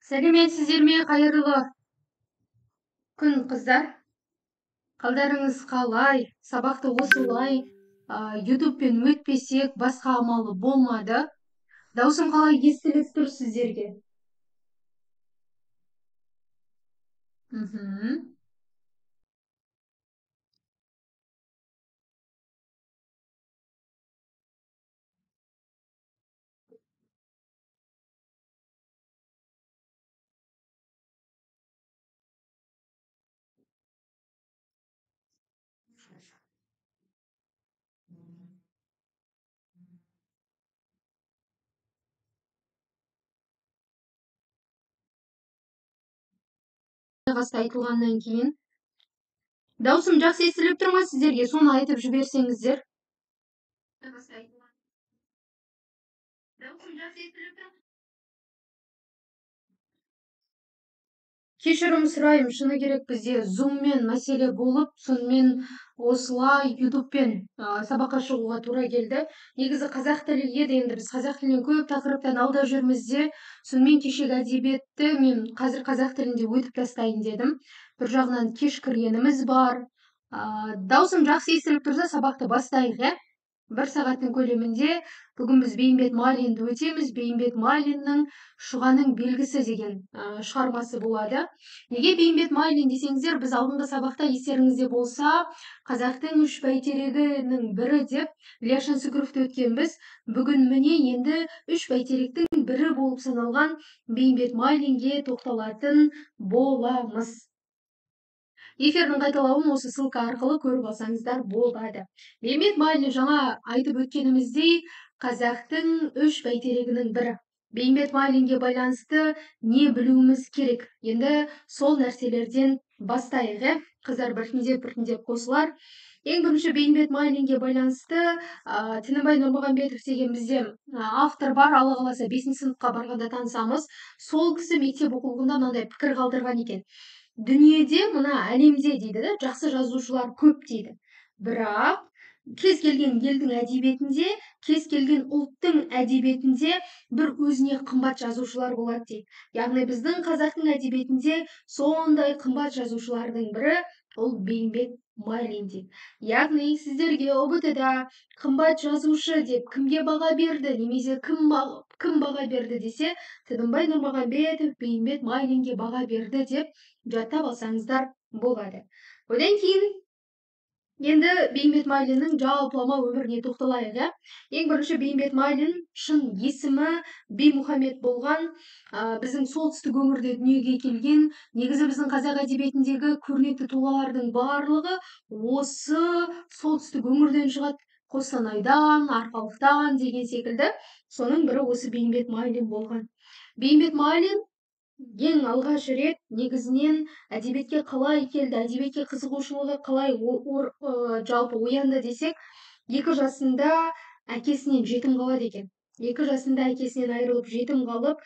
Сәлеметсіздер ме, қайырлы күн, қыздар. Қалдарыңыз қалай? Сабақты осылай ютубпен өтпесек, басқа амалы болмады. Даусым қалай естіліп тұр сіздерге? Баста айтылғаннан кейін даусым жақсы естіліп тұр ма сіздерге? Соны айтып жіберсеңіздер. Даусым жақсы естіліп тұр. Кешірім сұрайым, шыны керек бізде зуммен мәселе болып, сонымен осылай ютубпен сабаққа шығуға тура келді. Негізі қазақ тілі еді, енді біз қазақ тілінен көп тақырыптан алда жүрміз де, сонымен кешегі әдебиетті мен қазір қазақ тілінде өтіп тастайын дедім. Bir жағынан кешкіргеніміз бар. Даусым жақсы естіліп тұрса, сабақты бастайық, 1 сағаттың көлемінде бүгін біз Бейімбет Майлинді өтеміз. Бейімбет Майлиннің Шұғаның белгісі деген шығармасы болады. Неге Бейімбет Майлин десеңіздер, біз алдыңғы сабақта естеріңізде болса, қазақтың 3 бәйтерегінің бірі деп Ілияс Жансүгіровті өткенбіз. Бүгін міне енді 3 бәйтеректің бірі болып саналған Бейімбет Майлинге тоқталатын боламыз. Эфирдің қайталауын осы ссылка арқылы көріп алсаңыздар болады. Бейімбет Майлин жаңа айтып өткеніміздей, қазақтың 3 бәйтерегінің бірі. Бейімбет Майлинге байланысты не білуіміз керек? Енді сол нәрселерден бастайық, қыздар біртіндеп қосылар. Ең бірінші Бейімбет Майлинге байланысты Тінібай Нұрмағамбетов деген бізде автор бар, Алла қаласа 5-ші сыныпқа барғанда танысамыз. Сол кісі мектеп оқулығында мынандай пікір қалдырған екен. Дүниеде, мына әлемде дейді, жақсы жазушылар көп дейді. Бірақ кез келген елдің әдебиетінде, кез келген ұлттың әдебиетінде бір өзіне қымбат жазушылар болады дейді. Яғни біздің қазақтың әдебиетінде сондай қымбат жазушылардың бірі ол Бейімбет Майлин дейді. Яғни сіздерге ұбт-да қымбат жазушы деп кімге баға берді, немесе кім баға берді десе, Тінібай Нұрмағамбетов Бейімбет Майлинге баға берді деп жаттап алсаңыздар болады. Одан кейін енді Бейімбет Майлиннің жалпылама өміріне тоқталайық. Ең бірінші Бейімбет Майлин шын есімі Беймұхамед болған, біздің солтүстік өңірде дүниеге келген. Негізі біздің қазақ әдебиетіндегі көрнекті тұлғалардың барлығы осы солтүстік өңірден шығады. Қостанайдан, Арқалықтан деген секілді. Соның бірі осы Бейімбет Майлин болған. Бейімбет Майлин ең алғаш рет негізінен әдебиетке қалай келді, әдебиетке қызығушылығы қалай жалпы оянды десек, 2 жасында әкесінен жетім қалады екен. 2 жасында әкесінен айырылып жетім қалып,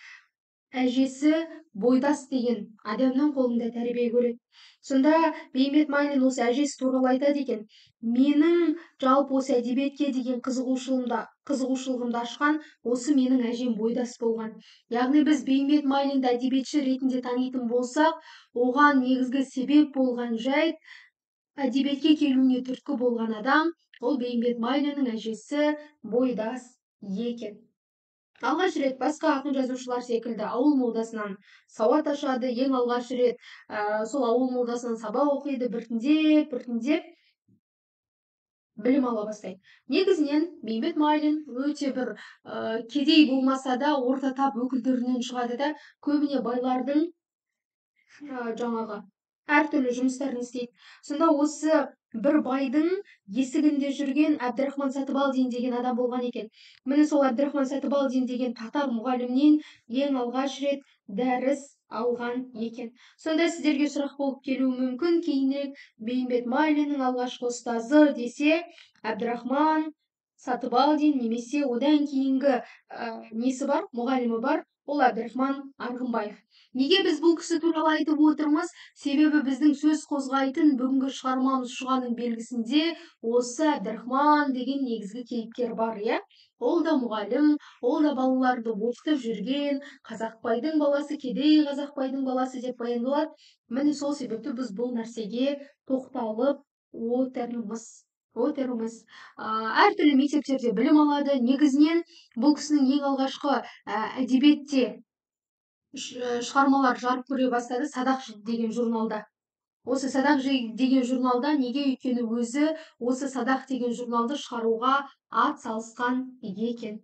әжесі Бойдас деген адамның қолында тәрбие көреді. Сонда Бейімбет Майлин осы әжесі туралы айтады екен. Менің жалпы осы әдебиетке деген қызығушылығымды ашқан осы менің әжем Бойдас болған. Яғни біз Бейімбет Майлинді әдебиетші ретінде танитын болсақ, оған негізгі себеп болған жайт, әдебиетке келуіне түрткі болған адам ол Бейімбет Майлиннің әжесі Бойдас екен. Алғаш рет басқа ақын жазушылар секілді ауыл молдасынан сауат ашады, ең алғаш рет сол ауыл молдасынан сабақ оқиды, біртіндеп білім ала бастайды. Негізінен Бейімбет Майлин өте бір кедей болмаса да орта тап өкілдерінен шығады да, көбіне байлардың жаңағы әртүрлі жұмыстарын істейді. Сонда осы бір байдың есігінде жүрген Әбдірахман Сатыбалдин деген адам болған екен. Міне сол Әбдірахман Сатыбалдин деген татар мұғалімнен ең алғаш рет дәріс алған екен. Сонда сіздерге сұрақ болып келуі мүмкін, кейінірек Бейімбет Майлиннің алғашқы ұстазы десе Әбдірахман Сатыбалдин немесе одан кейінгі несі бар, мұғалімі бар, ол Әбдірахман Арғынбаев. Неге біз бұл кісі туралы айтып отырмыз? Себебі біздің сөз қозғайтын бүгінгі шығармамыз Шұғаның белгісінде осы Әбдірахман деген негізгі кейіпкер бар, иә? Ол да мұғалім, ол да балаларды оқытып жүрген, Қазақбайдың баласы, кедей Қазақбайдың баласы деп баяндалады. Міне сол себепті біз бұл нәрсеге тоқталып отырмыз. Әртүрлі мектептерде білім алады. Негізінен бұл кісінің ең алғашқы әдебиетте шығармалар жарық көре бастады Садақ деген журналда. Осы Садақ деген журналда, неге? Өйткені өзі осы Садақ деген журналды шығаруға ат салысқан екен.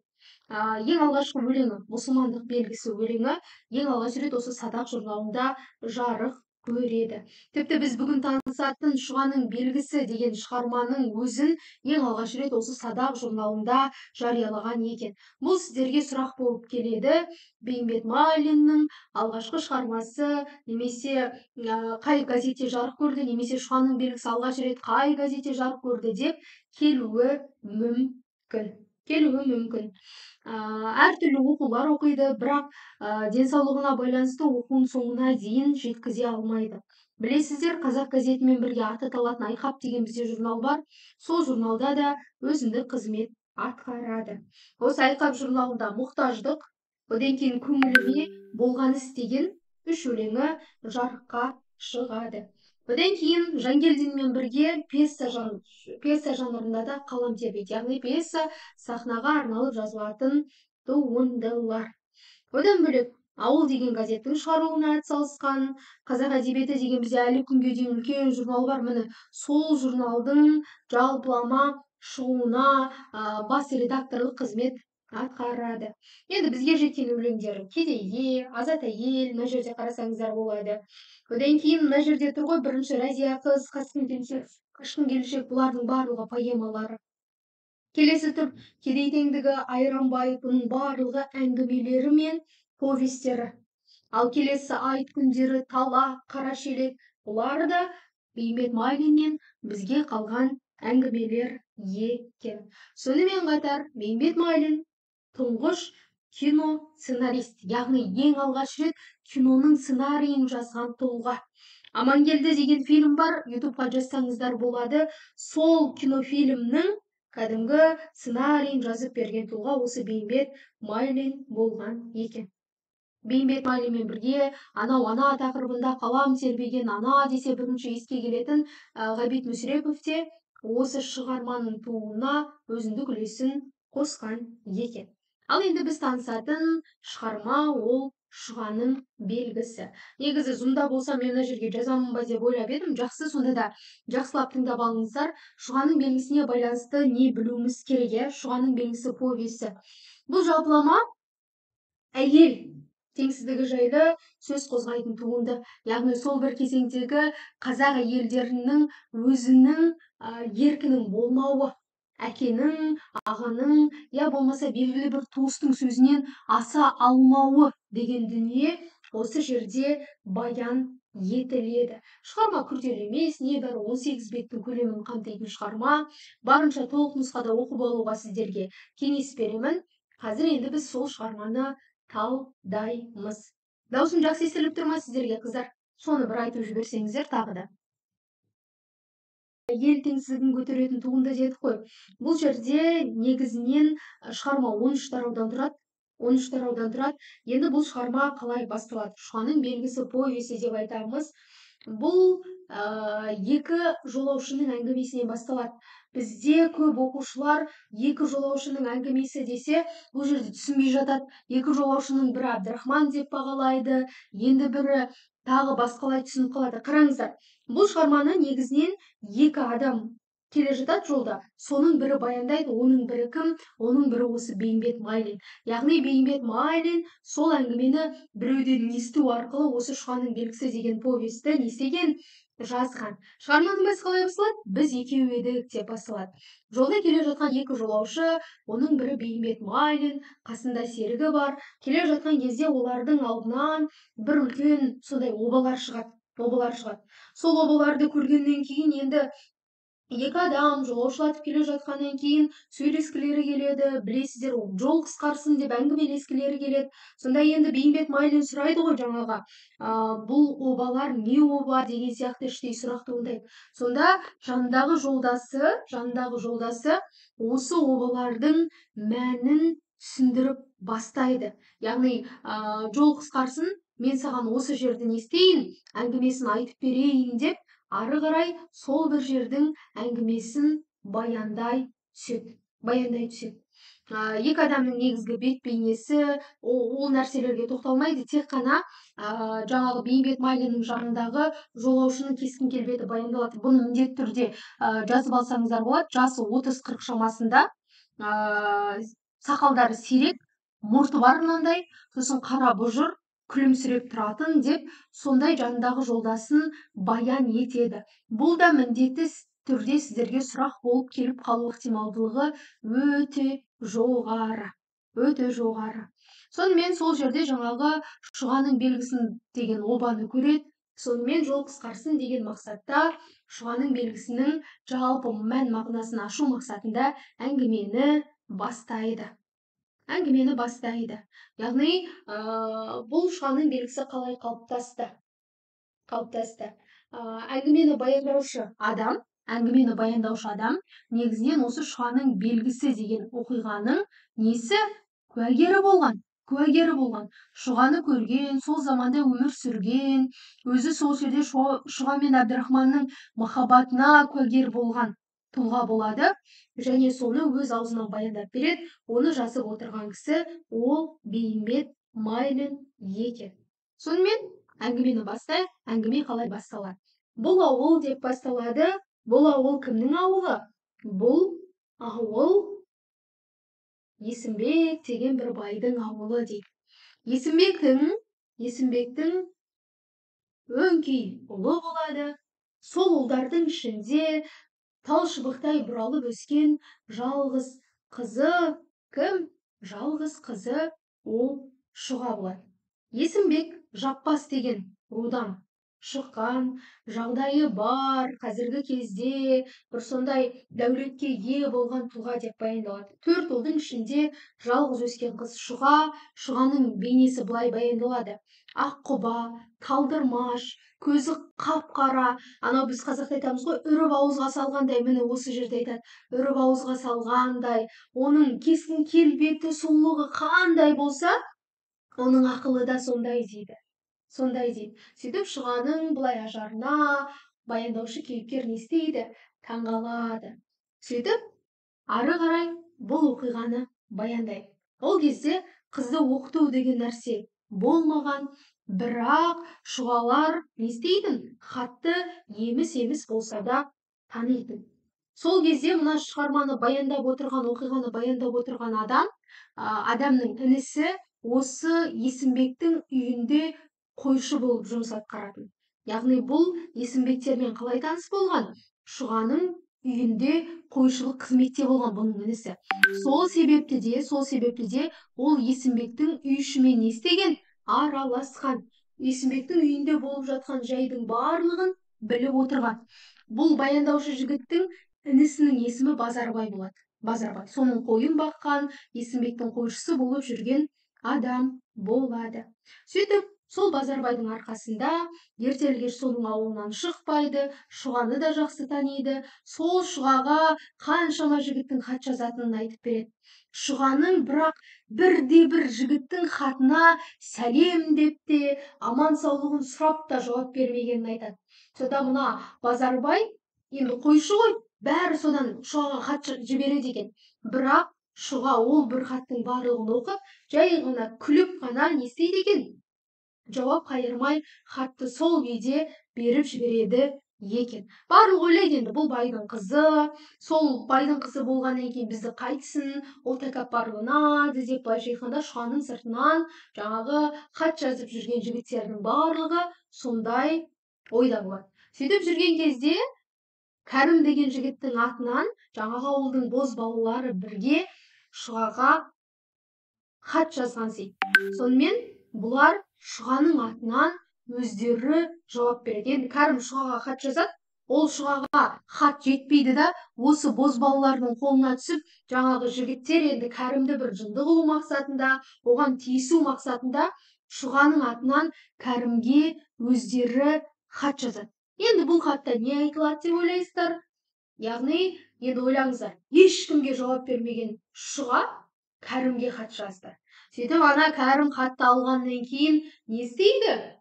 Ең алғашқы өлеңі, мұсылмандық белгісі өлеңі, ең алғаш рет осы Садақ журналында жарық көреді. Тіпті біз бүгін танысатын Шұғаның белгісі деген шығарманың өзін ең алғаш рет осы Садақ журналында жариялаған екен. Бұл сіздерге сұрақ болып келеді. Бейімбет Майлиннің алғашқы шығармасы немесе қай газетте жарық көрді, немесе Шұғаның белгісі алғаш рет қай газетте жарық көрді деп келуі мүмкін. Әртүрлі оқулар оқиды, бірақ денсаулығына байланысты оқуын соңына дейін жеткізе алмайды. Білесіздер, Қазақ газетімен бірге аты аталатын Айқап деген бізде журнал бар. Сол журналда да өзіндік қызмет атқарады. Осы Айқап журналында Мұқтаждық, одан кейін Көңіліме, Болған іс деген 3 өлеңі жарыққа шығады. Одан кейін Жангелдинмен бірге пьеса жанрында да қалам тербейді. Яғни пьеса сахнаға арналып жазылатын туындылар. Одан бөлек Ауыл деген газеттің шығаруына атсалысқан, Қазақ әдебиеті деген бізде әлі күнге дейін үлкен журнал бар. Міне сол журналдың жалпылама шығуына бас редакторлық қызмет атқарады. Енді бізге жеткен өлеңдері Кедейге, Азат әйел, мына жерде қарасаңыздар болады. Одан кейін мына жерде тұр ғой, бірінші Разия қыз, Қашқын келіншек, бұлардың барлығы поэмалары. Келесі тұр Кедей теңдігі, Айранбай, бұның барлығы әңгімелері мен повестері. Ал келесі Айт күндері, Тала, Қарашелек, бұлары да Бейімбет Майлиннен бізге қалған әңгімелер екен. Сонымен қатар Бейімбет Майлин тұңғыш кино сценарист, яғни ең алғаш рет киноның сценарийін жазған тұлға. Амангелді деген фильм бар, ютубқа жазсаңыздар болады. Сол кинофильмнің кәдімгі сценарийін жазып берген тұлға осы Бейімбет Майлин болған екен. Бейімбет Майлинмен бірге ана тақырыбында қалам тербеген ана десе бірінші еске келетін Ғабит Мүсірепов те осы шығарманың тууына өзіндік үлесін қосқан екен. Ал енді біз танысатын шығарма ол Шұғаның белгісі. Негізі зумда болса мен мына жерге жазамын ба деп ойлап едім. Жақсы, сонда да жақсылап тыңдап алыңыздар. Шұғаның белгісіне байланысты не білуіміз керек? Шұғаның белгісі повесі. Бұл жалпылама әйел теңсіздігі жайлы сөз қозғайтын туынды. Яғни сол бір кезеңдегі қазақ әйелдерінің өзінің еркінің болмауы, әкенің, ағаның, я болмаса белгілі бір туыстың сөзінен аса алмауы деген дүние осы жерде баян етіледі. Шығарма күрделі емес, небәрі 18 беттің көлемін қамтитын шығарма. Барынша толық нұсқада оқып алуға сіздерге кеңес беремін. Қазір енді біз сол шығарманы талдаймыз. Даусым жақсы естіліп тұр ма сіздерге, қыздар? Соны бір айтып жіберсеңіздер тағы да. Ел теңсіздігін көтеретін туынды дедік қой. Бұл жерде негізінен шығарма 13 тараудан тұрады. 13 тараудан тұрады. Енді бұл шығарма қалай басталады? Шұғаның белгісі повесі деп айтамыз. Бұл екі жолаушының әңгімесінен басталады. Бізде көп оқушылар екі жолаушының әңгімесі десе, бұл жерде түсінбей жатады. Екі жолаушының бірі Әбдірахман деп бағалайды, енді бірі тағы басқалай түсініп қалады. Қараңыздар, бұл шығарманы негізінен екі адам келе жатады жолда. Соның бірі баяндайды, оның бірі кім? Оның бірі осы Бейімбет Майлин. Яғни Бейімбет Майлин сол әңгімені біреуден есту арқылы осы Шұғаның белгісі деген повесті не істеген? Жазған. Шығарманың басы қалай басталады? Біз екеу едік деп басталады. Жолда келе жатқан екі жолаушы, оның бірі Бейімбет Майлин, қасында серігі бар. Келе жатқан кезде олардың алдынан бір үлкен сондай обалар шығады. Сол обаларды көргеннен кейін енді екі адам жолаушылатып келе жатқаннан кейін сөйлескілері келеді, білесіздер, жол қысқарсын деп әңгімелескілері келеді. Сонда енді Бейімбет Майлин сұрайды ғой жаңаға, бұл обалар не оба деген сияқты іштей сұрақ туындайды. Сонда жанындағы жолдасы осы обалардың мәнін түсіндіріп бастайды. Яғни жол қысқарсын, мен саған осы жерді не істейін, әңгімесін айтып берейін деп ары қарай сол бір жердің әңгімесін баяндай түседі. Екі адамның негізгі бет бейнесі ол нәрселерге тоқталмайды, тек қана жаңағы Бейімбет Майлиннің жанындағы жолаушының кескін келбеті баяндалады. Бұны міндетті түрде жазып алсаңыздар болады. Жасы 30-40 шамасында, сақалдары сирек, мұрты бар мынандай, сосын қара бұжыр, күлімсіреп тұратын деп сондай жанындағы жолдасын баян етеді. Бұл да міндетті түрде сіздерге сұрақ болып келіп қалу ықтималдылығы өте жоғары. Сонымен сол жерде жаңағы Шұғаның белгісін деген обаны көреді. Сонымен жол қысқарсын деген мақсатта Шұғаның белгісінің жалпы мән мағынасын ашу мақсатында әңгімені бастайды. Яғни, бұл Шұғаның белгісі қалай қалыптасты? Әңгімені баяндаушы адам негізінен осы Шұғаның белгісі деген оқиғаның несі? Куәгері болған. Шұғаны көрген, сол заманда өмір сүрген, өзі сол жерде Шұға мен Әбдірахманның махаббатына куәгер болған тұлға болады, және соны өз аузынан баяндап береді. Оны жазып отырған кісі ол Бейімбет Майлин екен. Сонымен әңгімені бастайық. Әңгіме қалай басталады? Бұл ауыл деп басталады. Бұл ауыл кімнің ауылы? Бұл ауыл Есімбек деген бір байдың ауылы дейді. Есімбектің өңкей ұлы болады. Сол ұлдардың ішінде талшыбықтай бұралып өскен жалғыз қызы кім? Жалғыз қызы ол Шұға болады. Есімбек Жаппас деген рудан шыққан, жағдайы бар, қазіргі кезде бір сондай дәулетке ие болған тұлға деп баяндалады. 4 ұлдың ішінде жалғыз өскен қыз Шұға. Шұғаның бейнесі былай баяндалады. Аққұба, талдырмаш, көзі қап-қара, анау біз қазақта айтамыз ғой, үріп ауызға салғандай, міне осы жерде айтады, үріп ауызға салғандай, оның кескін келбеті, сұлулығы қандай болса, оның ақылы да сондай дейді. Сөйтіп Шұғаның былай ажарына баяндаушы кейіпкер не істейді? Таңғалады. Сөйтіп ары қарай бұл оқиғаны баяндайды. Ол кезде қызды оқыту деген нәрсе болмаған, бірақ Шұғалар не істейтін? Хатты еміс-еміс болса да танитын. Сол кезде мына шығарманы баяндап отырған, оқиғаны баяндап отырған адамның інісі осы Есімбектің үйінде қойшы болып жұмыс атқаратын. Яғни бұл Есімбектермен қалай таныс болған? Шұғаның үйінде қойшылық қызметте болған бұның інісі. Сол себепті де ол Есімбектің үй ішімен не істеген? Араласқан. Есімбектің үйінде болып жатқан жайдың барлығын біліп отырған. Бұл баяндаушы жігіттің інісінің есімі Базарбай болады. Базарбай. Соның қойын баққан, Есімбектің қойшысы болып жүрген адам болады. Сөйтіп, сол Базарбайдың арқасында ертелі-кеш соның ауылынан шықпайды, Шұғаны да жақсы таниды. Сол Шұғаға қаншама жігіттің хат жазатынын айтып береді. Шұғаның бірақ бірде-бір жігіттің хатына сәлем деп те, аман саулығын сұрап та жауап бермегенін айтады. Сонда мына Базарбай енді қойшы ғой, бәрі содан Шұғаға хат жібереді екен. Бірақ Шұға ол бір хаттың барлығын оқып, жай ғана күліп қана не істейді екен? Жауап қайырмай, хатты сол күйде беріп жібереді екен. Барлығы ойлайды енді бұл байдың қызы, сол байдың қызы болғаннан кейін бізді қайтсын, ол тәкаппарланады деп былайша айтқанда Шұғаның сыртынан жаңағы хат жазып жүрген жігіттердің барлығы сондай ойда болады. Сөйтіп жүрген кезде Кәрім деген жігіттің атынан жаңағы ауылдың бозбалалары бірге Шұғаға хат жазған дейді. Сонымен бұлар Шұғаның атынан өздері жауап береді. Енді Кәрім Шұғаға хат жазады, ол Шұғаға хат жетпейді да, осы бозбалалардың қолына түсіп, жаңағы жігіттер енді Кәрімді бір жынды қылу мақсатында, оған тиісу мақсатында Шұғаның атынан Кәрімге өздері хат жазады. Енді бұл хатта не айтылады деп ойлайсыздар? Яғни, енді ойлаңыздар, ешкімге жауап бермеген Шұға Кәрімге хат жазды. Сөйтіп ана Кәрім хатты алғаннан кейін не істейді?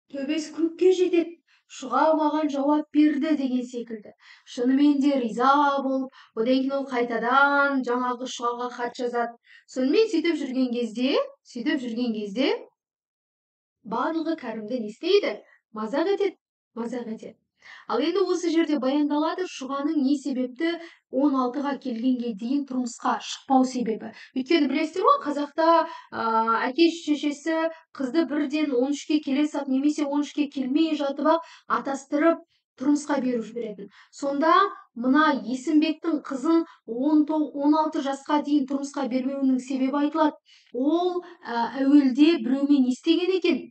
Төбесі көкке жетеді. Шұға маған жауап берді деген секілді. Шынымен де риза болып, одан кейін ол қайтадан жаңағы Шұғаға хат жазады. Сонымен сөйтіп жүрген кезде барлығы Кәрімді не істейді? Мазақ етеді. Ал енді осы жерде баяндалады Шұғаның не себепті 16-ға келгенге дейін тұрмысқа шықпау себебі. Өйткені білесіздер ғой, қазақта әке шешесі қызды бірден 13-ке келе сап, немесе 13-ке келмей жатып атастырып тұрмысқа беріп жіберетін. Сонда мына Есімбектің қызын 16 жасқа дейін тұрмысқа бермеуінің себебі айтылады. Ол әуелде біреумен не істеген екен?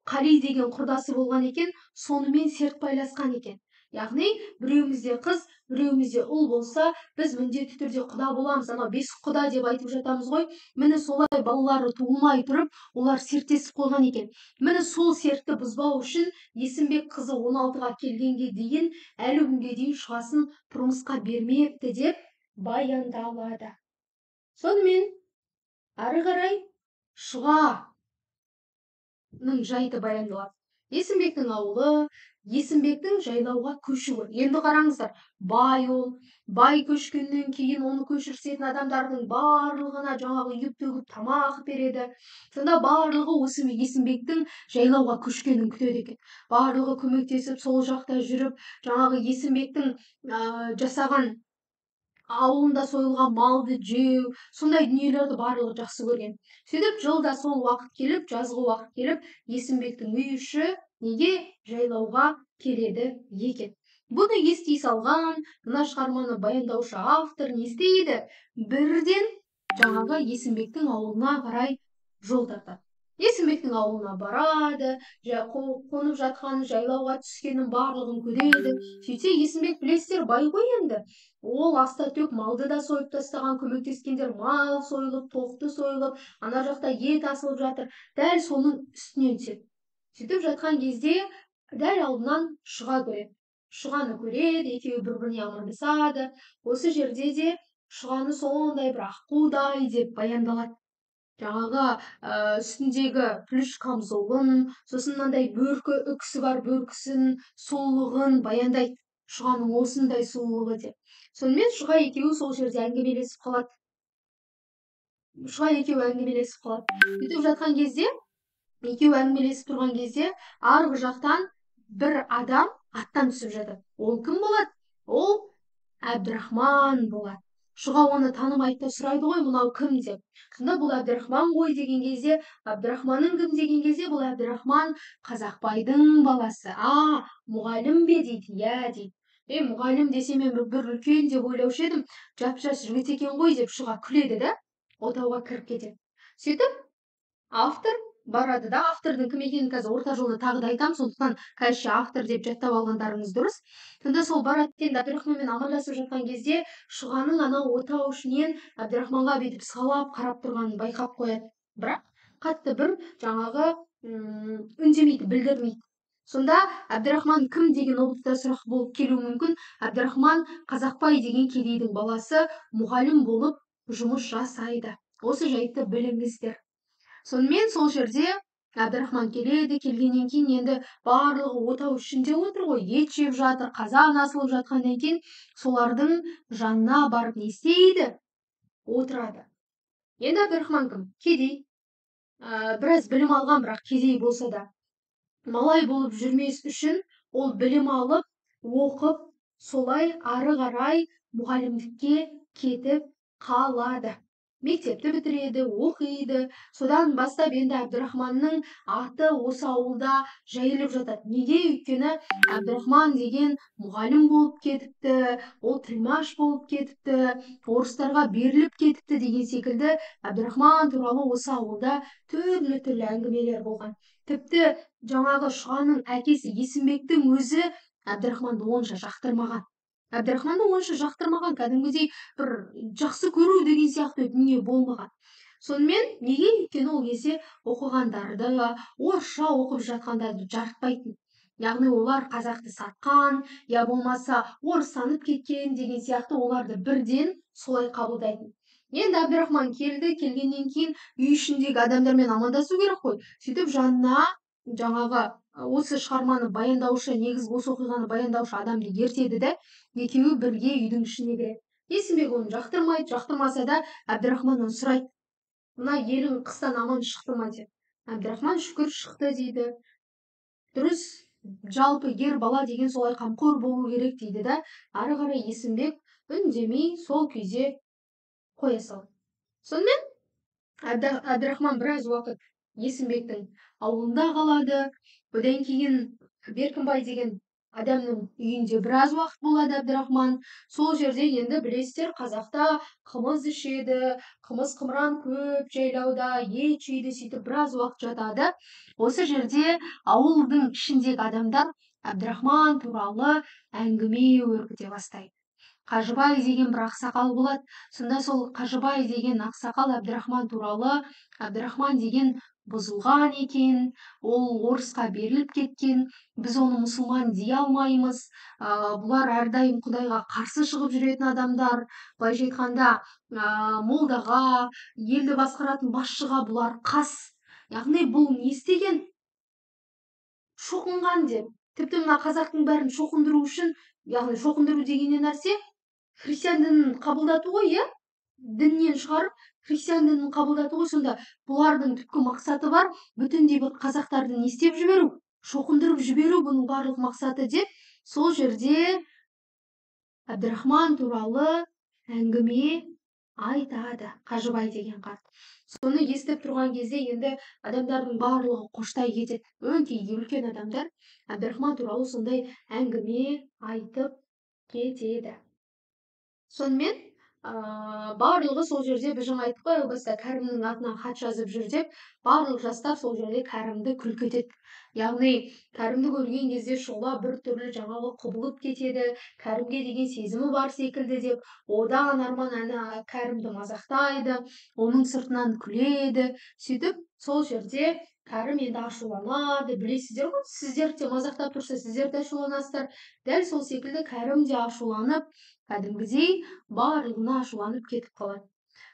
Қали деген құрдасы болған екен, сонымен серт байласқан екен. Яғни, біреуімізде қыз, біреуімізде ұл болса, біз міндетті түрде құда боламыз, ана бес құда деп айтып жатамыз ғой. Міне солай балалары туылмай тұрып, олар серттесіп қойған екен. Міне сол сертті бұзбау үшін Есімбек қызы 16-ға келгенге дейін, әлі күнге дейін Шұғасын тұрмысқа бермепті деп баяндалады. Сонымен, ары қарай Шұға жайты баяндалады. Есімбектің ауылы, Есімбектің жайлауға көшуі. Енді қараңыздар, бай көшкеннен кейін оны көшірсетін адамдардың барлығына жаңағы үйіп-төгіп тамақ береді. Сонда барлығы осы Есімбектің жайлауға көшкенін күтеді екен. Барлығы көмектесіп, сол жақта жүріп, жаңағы Есімбектің жасаған ауылында сойылған малды жеу, сондай дүниелерді барлығы жақсы көрген. Сөйтіп жылда сол уақыт келіп, жазғы уақыт келіп, Есімбектің үй іші неге жайлауға келеді екен. Бұны ести салған, мына шығарманы баяндаушы автор не істейді? Бірден жаңағы Есімбектің ауылына қарай жол тартады. Есімбектің ауылына барады, қонып жатқан жайлауға түскенін барлығын көреді. Сөйтсе Есімбек білесіздер бай ғой енді. Ол аста төк малды да сойып тастаған, көмектескендер мал сойылып, тоқты сойылып, ана жақта ет асылып жатыр. Дәл соның үстінен түседі. Сөйтіп жатқан кезде дәл алдынан Шұға көреді. Шұғаны көреді, екеуі бір-біріне амандасады. Осы жерде де Шұғаны сондай бір аққудай деп баяндалады. Жаңағы үстіндегі плюш камзолын, сосын мынандай бөркі үкісі бар бөркісін, сұлулығын баяндайды. Шұғаның осындай сұлулығы деп. Сонымен Шұға екеуі сол жерде әңгімелесіп қалады. Сөйтіп жатқан кезде, екеуі әңгімелесіп тұрған кезде, арғы жақтан бір адам аттан түсіп жатыр. Ол кім болады? Ол Әбдірахман болады. Шұға оны танымайды да сұрайды ғой, мынау кім деп. Сонда бұл Әбдірахман ғой деген кезде, Әбдірахманның кім деген кезде, бұл Әбдірахман Қазақбайдың баласы. Мұғалім бе дейді, иә дейді. Мұғалім десе мен бір үлкен деп ойлаушы едім, жап-жас жігіт екен ғой деп Шұға күледі да, отауға кіріп кетеді. Сөйтіп, автор барады да, автордың кім екенін қазір орта жолда тағы да айтамын, сондықтан қазірше автор деп жаттап алғандарыңыз дұрыс. Сонда сол барады енді Әбдірахманмен амандасып жатқан кезде шұғаның анау отау ішінен Әбдірахманға бүйтіп сығалап қарап тұрғанын байқап қояды. Бірақ қатты бір жаңағы үндемейді, білдірмейді. Сонда Әбдірахман кім деген объекті сұрақ болып келуі мүмкін. Әбдірахман Қазақбай деген кедейдің баласы, мұғалім болып жұмыс жасайды. Осы жайтты біліңіздер. Сонымен сол жерде Әбдірахман келеді, келгеннен кейін енді барлығы отау ішінде отыр ғой, ет жеп жатыр, қазан асылып жатқаннан кейін солардың жанына барып не істейді? Отырады. Енді Әбдірахман кім? Кедей. Біраз білім алған, бірақ кедей болса да малай болып жүрмес үшін ол білім алып, оқып, солай ары қарай мұғалімдікке кетіп қалады. Мектепті бітіреді, оқиды. Содан бастап енді Әбдірахманның аты осы ауылда жайылып жатады. Неге? Өйткені Әбдірахман деген мұғалім болып кетіпті, ол тілмаш болып кетіпті, орыстарға беріліп кетіпті деген секілді Әбдірахман туралы осы ауылда түрлі әңгімелер болған. Тіпті жаңағы Шұғаның әкесі Есімбектің өзі Әбдірахманды онша жақтырмаған. Кәдімгідей бір жақсы көру деген сияқты дүние болмаған. Сонымен неге? Өйткені ол кезде оқығандарды, орысша оқып жатқандарды жарытпайтын. Яғни олар қазақты сатқан, я болмаса орыстанып кеткен деген сияқты оларды бірден солай қабылдайтын. Енді Әбдірахман келді, келгеннен кейін үй ішіндегі адамдармен амандасу керек қой. Сөйтіп жанына жаңағы осы шығарманы баяндаушы, негізгі осы оқиғаны баяндаушы адамды ертеді де, екеуі бірге үйдің ішіне кіреді. Есімбек оны жақтырмайды, жақтырмаса да Әбдірахманнан сұрайды: мына елің қыстан аман шықты ма деп. Әбдірахман шүкір шықты дейді. Дұрыс, жалпы ер бала деген солай қамқор болу керек дейді да, ары қарай Есімбек үндемей сол күйде қоя салды. Сонымен Әбдірахман біраз уақыт Есімбектің ауылында қалады. Одан кейін Беркінбай деген адамның үйінде біраз уақыт болады Әбдірахман. Сол жерде енді білесіздер, қазақта қымыз ішеді, қымыз қымыран көп жайлауда, ет жейді, сөйтіп біраз уақыт жатады. Осы жерде ауылдың ішіндегі адамдар Әбдірахман туралы әңгіме өрбіте бастайды. Қажыбай деген бір ақсақал болады. Сонда сол Қажыбай деген ақсақал Әбдірахман туралы, Әбдірахман деген бұзылған екен, ол орысқа беріліп кеткен, біз оны мұсылман дей алмаймыз, бұлар әрдайым Құдайға қарсы шығып жүретін адамдар, былайша айтқанда молдаға, елді басқаратын басшыға бұлар қас. Яғни бұл не істеген? Шоқынған деп. Тіпті мына қазақтың бәрін шоқындыру үшін, яғни шоқындыру деген не нәрсе? Христиан дінін қабылдату ғой, иә? Діннен шығарып, христиан дінін қабылдату ғой. Сонда бұлардың түпкі мақсаты бар, бүтіндей бір қазақтарды не істеп жіберу? Шоқындырып жіберу бұның барлық мақсаты деп, сол жерде Әбдірахман туралы әңгіме айтады Қажыбай деген қарт. Соны естіп тұрған кезде енді адамдардың барлығы қоштай кетеді. Өңкей үлкен адамдар Әбдірахман туралы сондай әңгіме айтып кетеді. Сонымен барлығы сол жерде, біз жаңа айттық қой, баста Кәрімнің атынан хат жазып жүр деп, барлық жастар сол жерде Кәрімді күлкі етеді. Яғни Кәрімді көрген кезде Шұғыла бір түрлі жаңағы құбылып кетеді, Кәрімге деген сезімі бар секілді деп, одан арман Кәрімді мазақтайды, оның сыртынан күледі. Сөйтіп сол жерде Кәрім енді ашуланады, білесіздер ғой, сіздер де мазақтап тұрса, сіздер де ашуланасыздар. Дәл сол секілді Кәрім де ашуланып, кәдімгідей барлығына ашуланып кетіп қалады.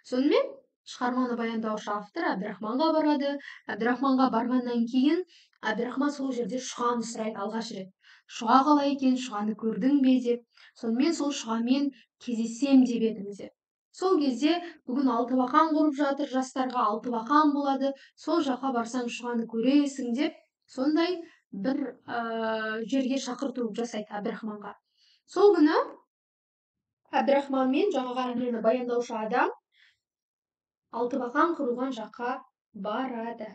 Сонымен шығарманы баяндаушы автор Әбдірахманға барады. Әбдірахманға барғаннан кейін Әбдірахман сол жерде Шұғаны сұрайды алғаш рет. Шұға қалай екен, Шұғаны көрдің бе деп. Сонымен сол Шұғамен кездесем деп едім деп. Сол кезде бүгін Алтыбақан құрып жатыр, жастарға Алтыбақан болады, сол жаққа барсаң Шұғаны көресің деп, сондай бір жерге шақырту жасайды Әбдірахманға. Сол күні Әбдірахман мен жаңағы әңгімені баяндаушы адам Алтыбақан құрылған жаққа барады.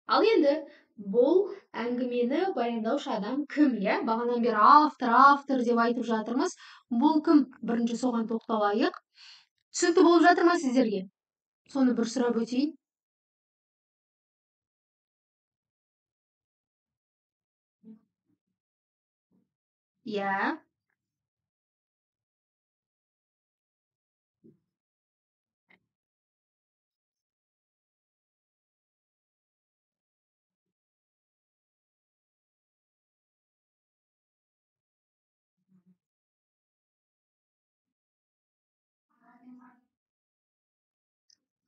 Ал енді бұл әңгімені баяндаушы адам кім, иә? Бағанадан бері автор деп айтып жатырмыз. Бұл кім? Бірінші соған тоқталайық. Түсінікті болып жатыр ма сіздерге? Соны бір сұрап өтейін. Иә.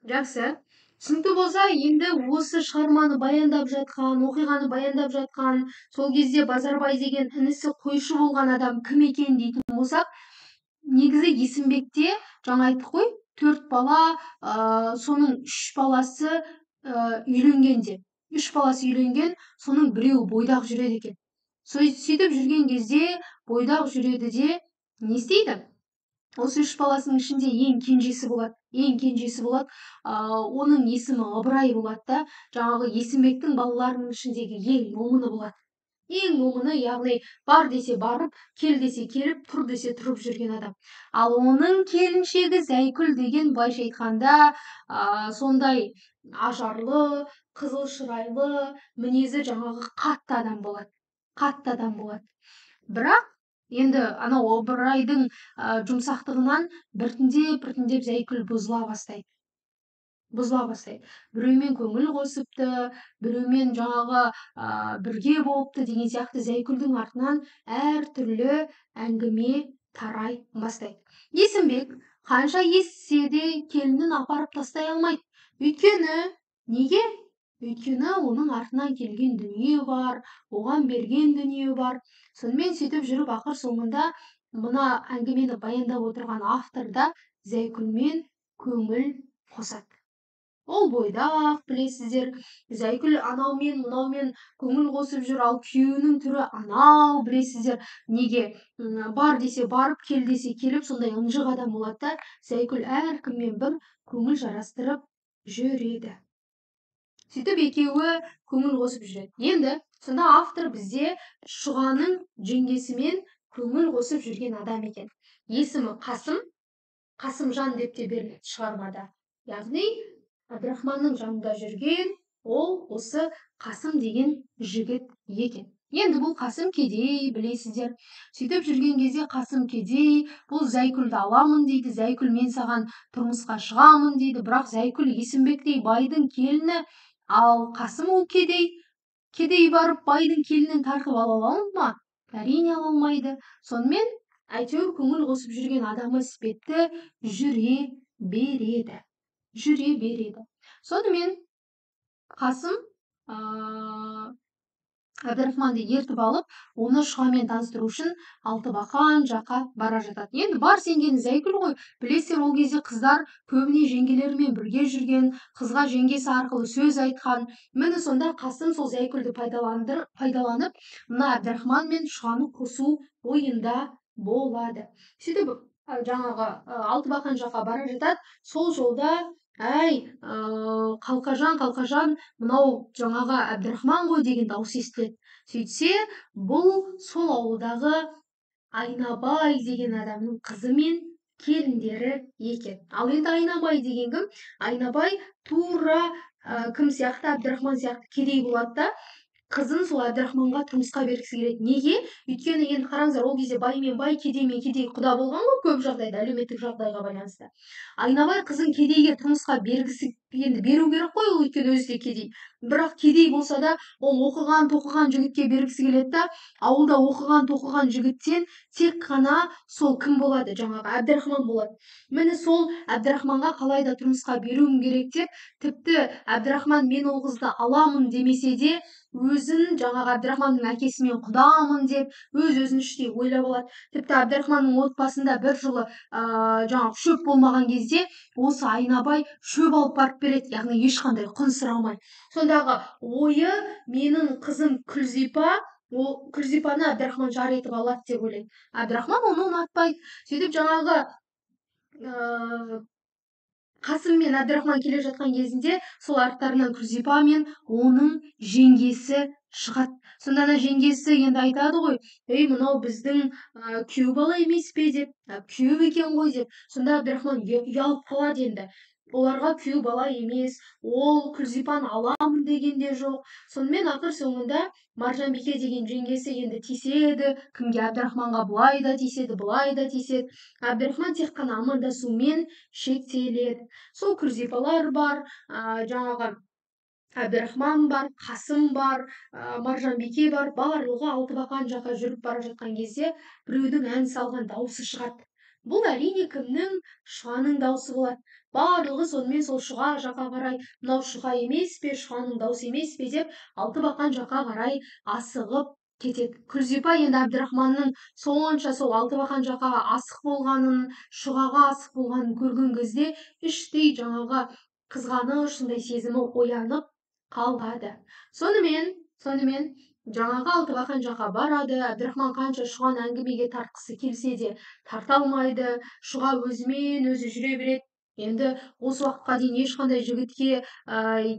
Жақсы. Түсінікті болса, енді осы шығарманы баяндап жатқан, оқиғаны баяндап жатқан, сол кезде Базарбай деген інісі қойшы болған адам кім екен дейтін болсақ, негізі Есімбекте жаңа айттық қой, 4 бала, соның 3 баласы үйленген деп. 3 баласы үйленген, соның біреуі бойдақ жүреді екен. Сөйтіп жүрген кезде бойдақ жүреді де не істейді? Осы 3 баласының ішінде ең кенжесі болады. Оның есімі Ыбырай болады да, жаңағы Есімбектің балаларының ішіндегі ең момыны болады. Ең момыны, яғни бар десе барып, кел десе келіп, тұр десе тұрып жүрген адам. Ал оның келіншегі Зәйкүл деген, былайша айтқанда, сондай ажарлы, қызыл шырайлы, мінезі жаңағы қатты адам болады. Бірақ енді анау Ыбырайдың жұмсақтығынан біртіндеп Зәйкүл бұзыла бастайды. Біреумен көңіл қосыпты, біреумен жаңағы бірге болыпты деген сияқты Зәйкүлдің артынан әртүрлі әңгіме тарай бастайды. Есімбек қанша естісе де келінін апарып тастай алмайды. Неге? Өйткені оның артынан келген дүние бар, оған берген дүние бар. Сонымен сөйтіп жүріп, ақыр соңында мына әңгімені баяндап отырған автор да Зәйкүлмен көңіл қосады. Ол бойдақ, білесіздер, Зәйкүл анаумен мынаумен көңіл қосып жүр, ал күйеуінің түрі анау, білесіздер. Неге? Бар десе барып, кел десе келіп, сондай ынжық адам болады да, Зәйкүл әркіммен бір көңіл жарастырып жүреді. Сөйтіп екеуі көңіл қосып жүреді. Енді сонда автор бізде Шұғаның жеңгесімен көңіл қосып жүрген адам екен. Есімі Қасымжан деп те беріледі шығармада. Яғни Әбдірахманның жанында жүрген ол осы Қасым деген жігіт екен. Енді бұл Қасым кедей, білесіздер. Сөйтіп жүрген кезде Қасым кедей, бұл Зәйкүлді аламын дейді, Зәйкүл мен саған тұрмысқа шығамын дейді, бірақ Зәйкүл Есімбектей байдың келіні, ал Қасым ол кедей барып байдың келінін тартып ала ма? Әрине ала алмайды. Сонымен әйтеуір көңіл қосып жүрген адамы іспетті жүре береді. Сонымен Қасым Әбдірахманды ертіп алып, оны Шұғамен таныстыру үшін Алтыбақан жаққа бара жатады. Енді бар сенгені Зәйкүл ғой. Білесіздер, ол кезде қыздар көбіне жеңгелерімен бірге жүрген, қызға жеңгесі арқылы сөз айтқан. Міне сонда Қасым сол Зәйкүлді пайдаланып, мына Әбдірахман мен Шұғаны қосу ойында болады. Сөйтіп жаңағы Алтыбақан жаққа бара жатады. Сол жолда қалқажан, мынау жаңағы Әбдірахман ғой деген дауыс естіледі. Сөйтсе, бұл сол ауылдағы Айнабай деген адамның қызы мен келіндері екен. Ал енді Айнабай деген кім? Айнабай тура кім сияқты? Әбдірахман сияқты кедей болады да, қызын сол Әбдірахманға тұрмысқа бергісі келеді. Неге? Өйткені енді қараңыздар, ол кезде бай мен бай, кедей мен кедей құда болған ғой, көп жағдайда әлеуметтік жағдайға байланысты. Айнабай қызын кедейге тұрмысқа бергісі енді беру керек қой, ол өйткені өзі де кедей. Бірақ кедей болса да, ол оқыған жігітке бергісі келеді да, ауылда оқыған жігіттен тек қана сол кім болады? Жаңағы Әбдірахман болады. Міне сол Әбдірахманға қалайда тұрмысқа беруім керек деп, тіпті Әбдірахман мен ол қызды аламын демесе де, өзін жаңағы Әбдірахманның әкесімен құдамын деп, өзін іштей ойлап алады. Тіпті Әбдірахманның отбасында бір жылы жаңағы шөп болмаған кезде, осы Айнабай шөп алып барып береді, яғни ешқандай құн сұрамай. Сондағы ойы, менің қызым Күлзипа, ол Күлзипаны Әбдірахман жар етіп алады деп ойлайды. Әбдірахман оны ұнатпайды. Сөйтіп жаңағы Қасым мен Әбдірахман келе жатқан кезінде, сол арттарынан Күлзипа мен оның жеңгесі шығады. Сонда жеңгесі енді айтады ғой, мынау біздің күйеу бала емес пе деп, күйеу екен ғой деп. Сонда Әбдірахман ұялып қалады енді. оларға күйеу бала емес, ол Күлзипаны аламын деген де жоқ. Сонымен ақыр соңында Маржанбике деген жеңгесі енді тиіседі, кімге? Әбдірахманға былай да тиіседі, былай да тиіседі. Әбдірахман тек қана амандасумен шектеледі. Сол Күлзипалар бар, жаңағы Әбдірахман бар, Қасым бар, Маржанбике бар, барлығы Алтыбақан жаққа жүріп бара жатқан кезде біреудің ән салған дауысы шығады. Бұл әрине кімнің? Шұғаның дауысы болады. Барлығы сонымен сол Шұға жаққа қарай, мынау Шұға емес пе, Шұғаның дауысы емес пе деп Алтыбақан жаққа қарай асығып кетеді. Күлзипа енді Әбдірахманның сонша сол Алтыбақан жаққа асық болғанын, Шұғаға асық болғанын көрген кезде іштей жаңағы қызғаныш, сондай сезімі оянып қалады. Сонымен жаңағы Алтыбақан жаққа барады. Әбдірахман қанша Шұғаны әңгімеге тартқысы келсе де тарта алмайды. Шұға өзімен өзі жүре береді. Енді осы уақытқа дейін ешқандай жігітке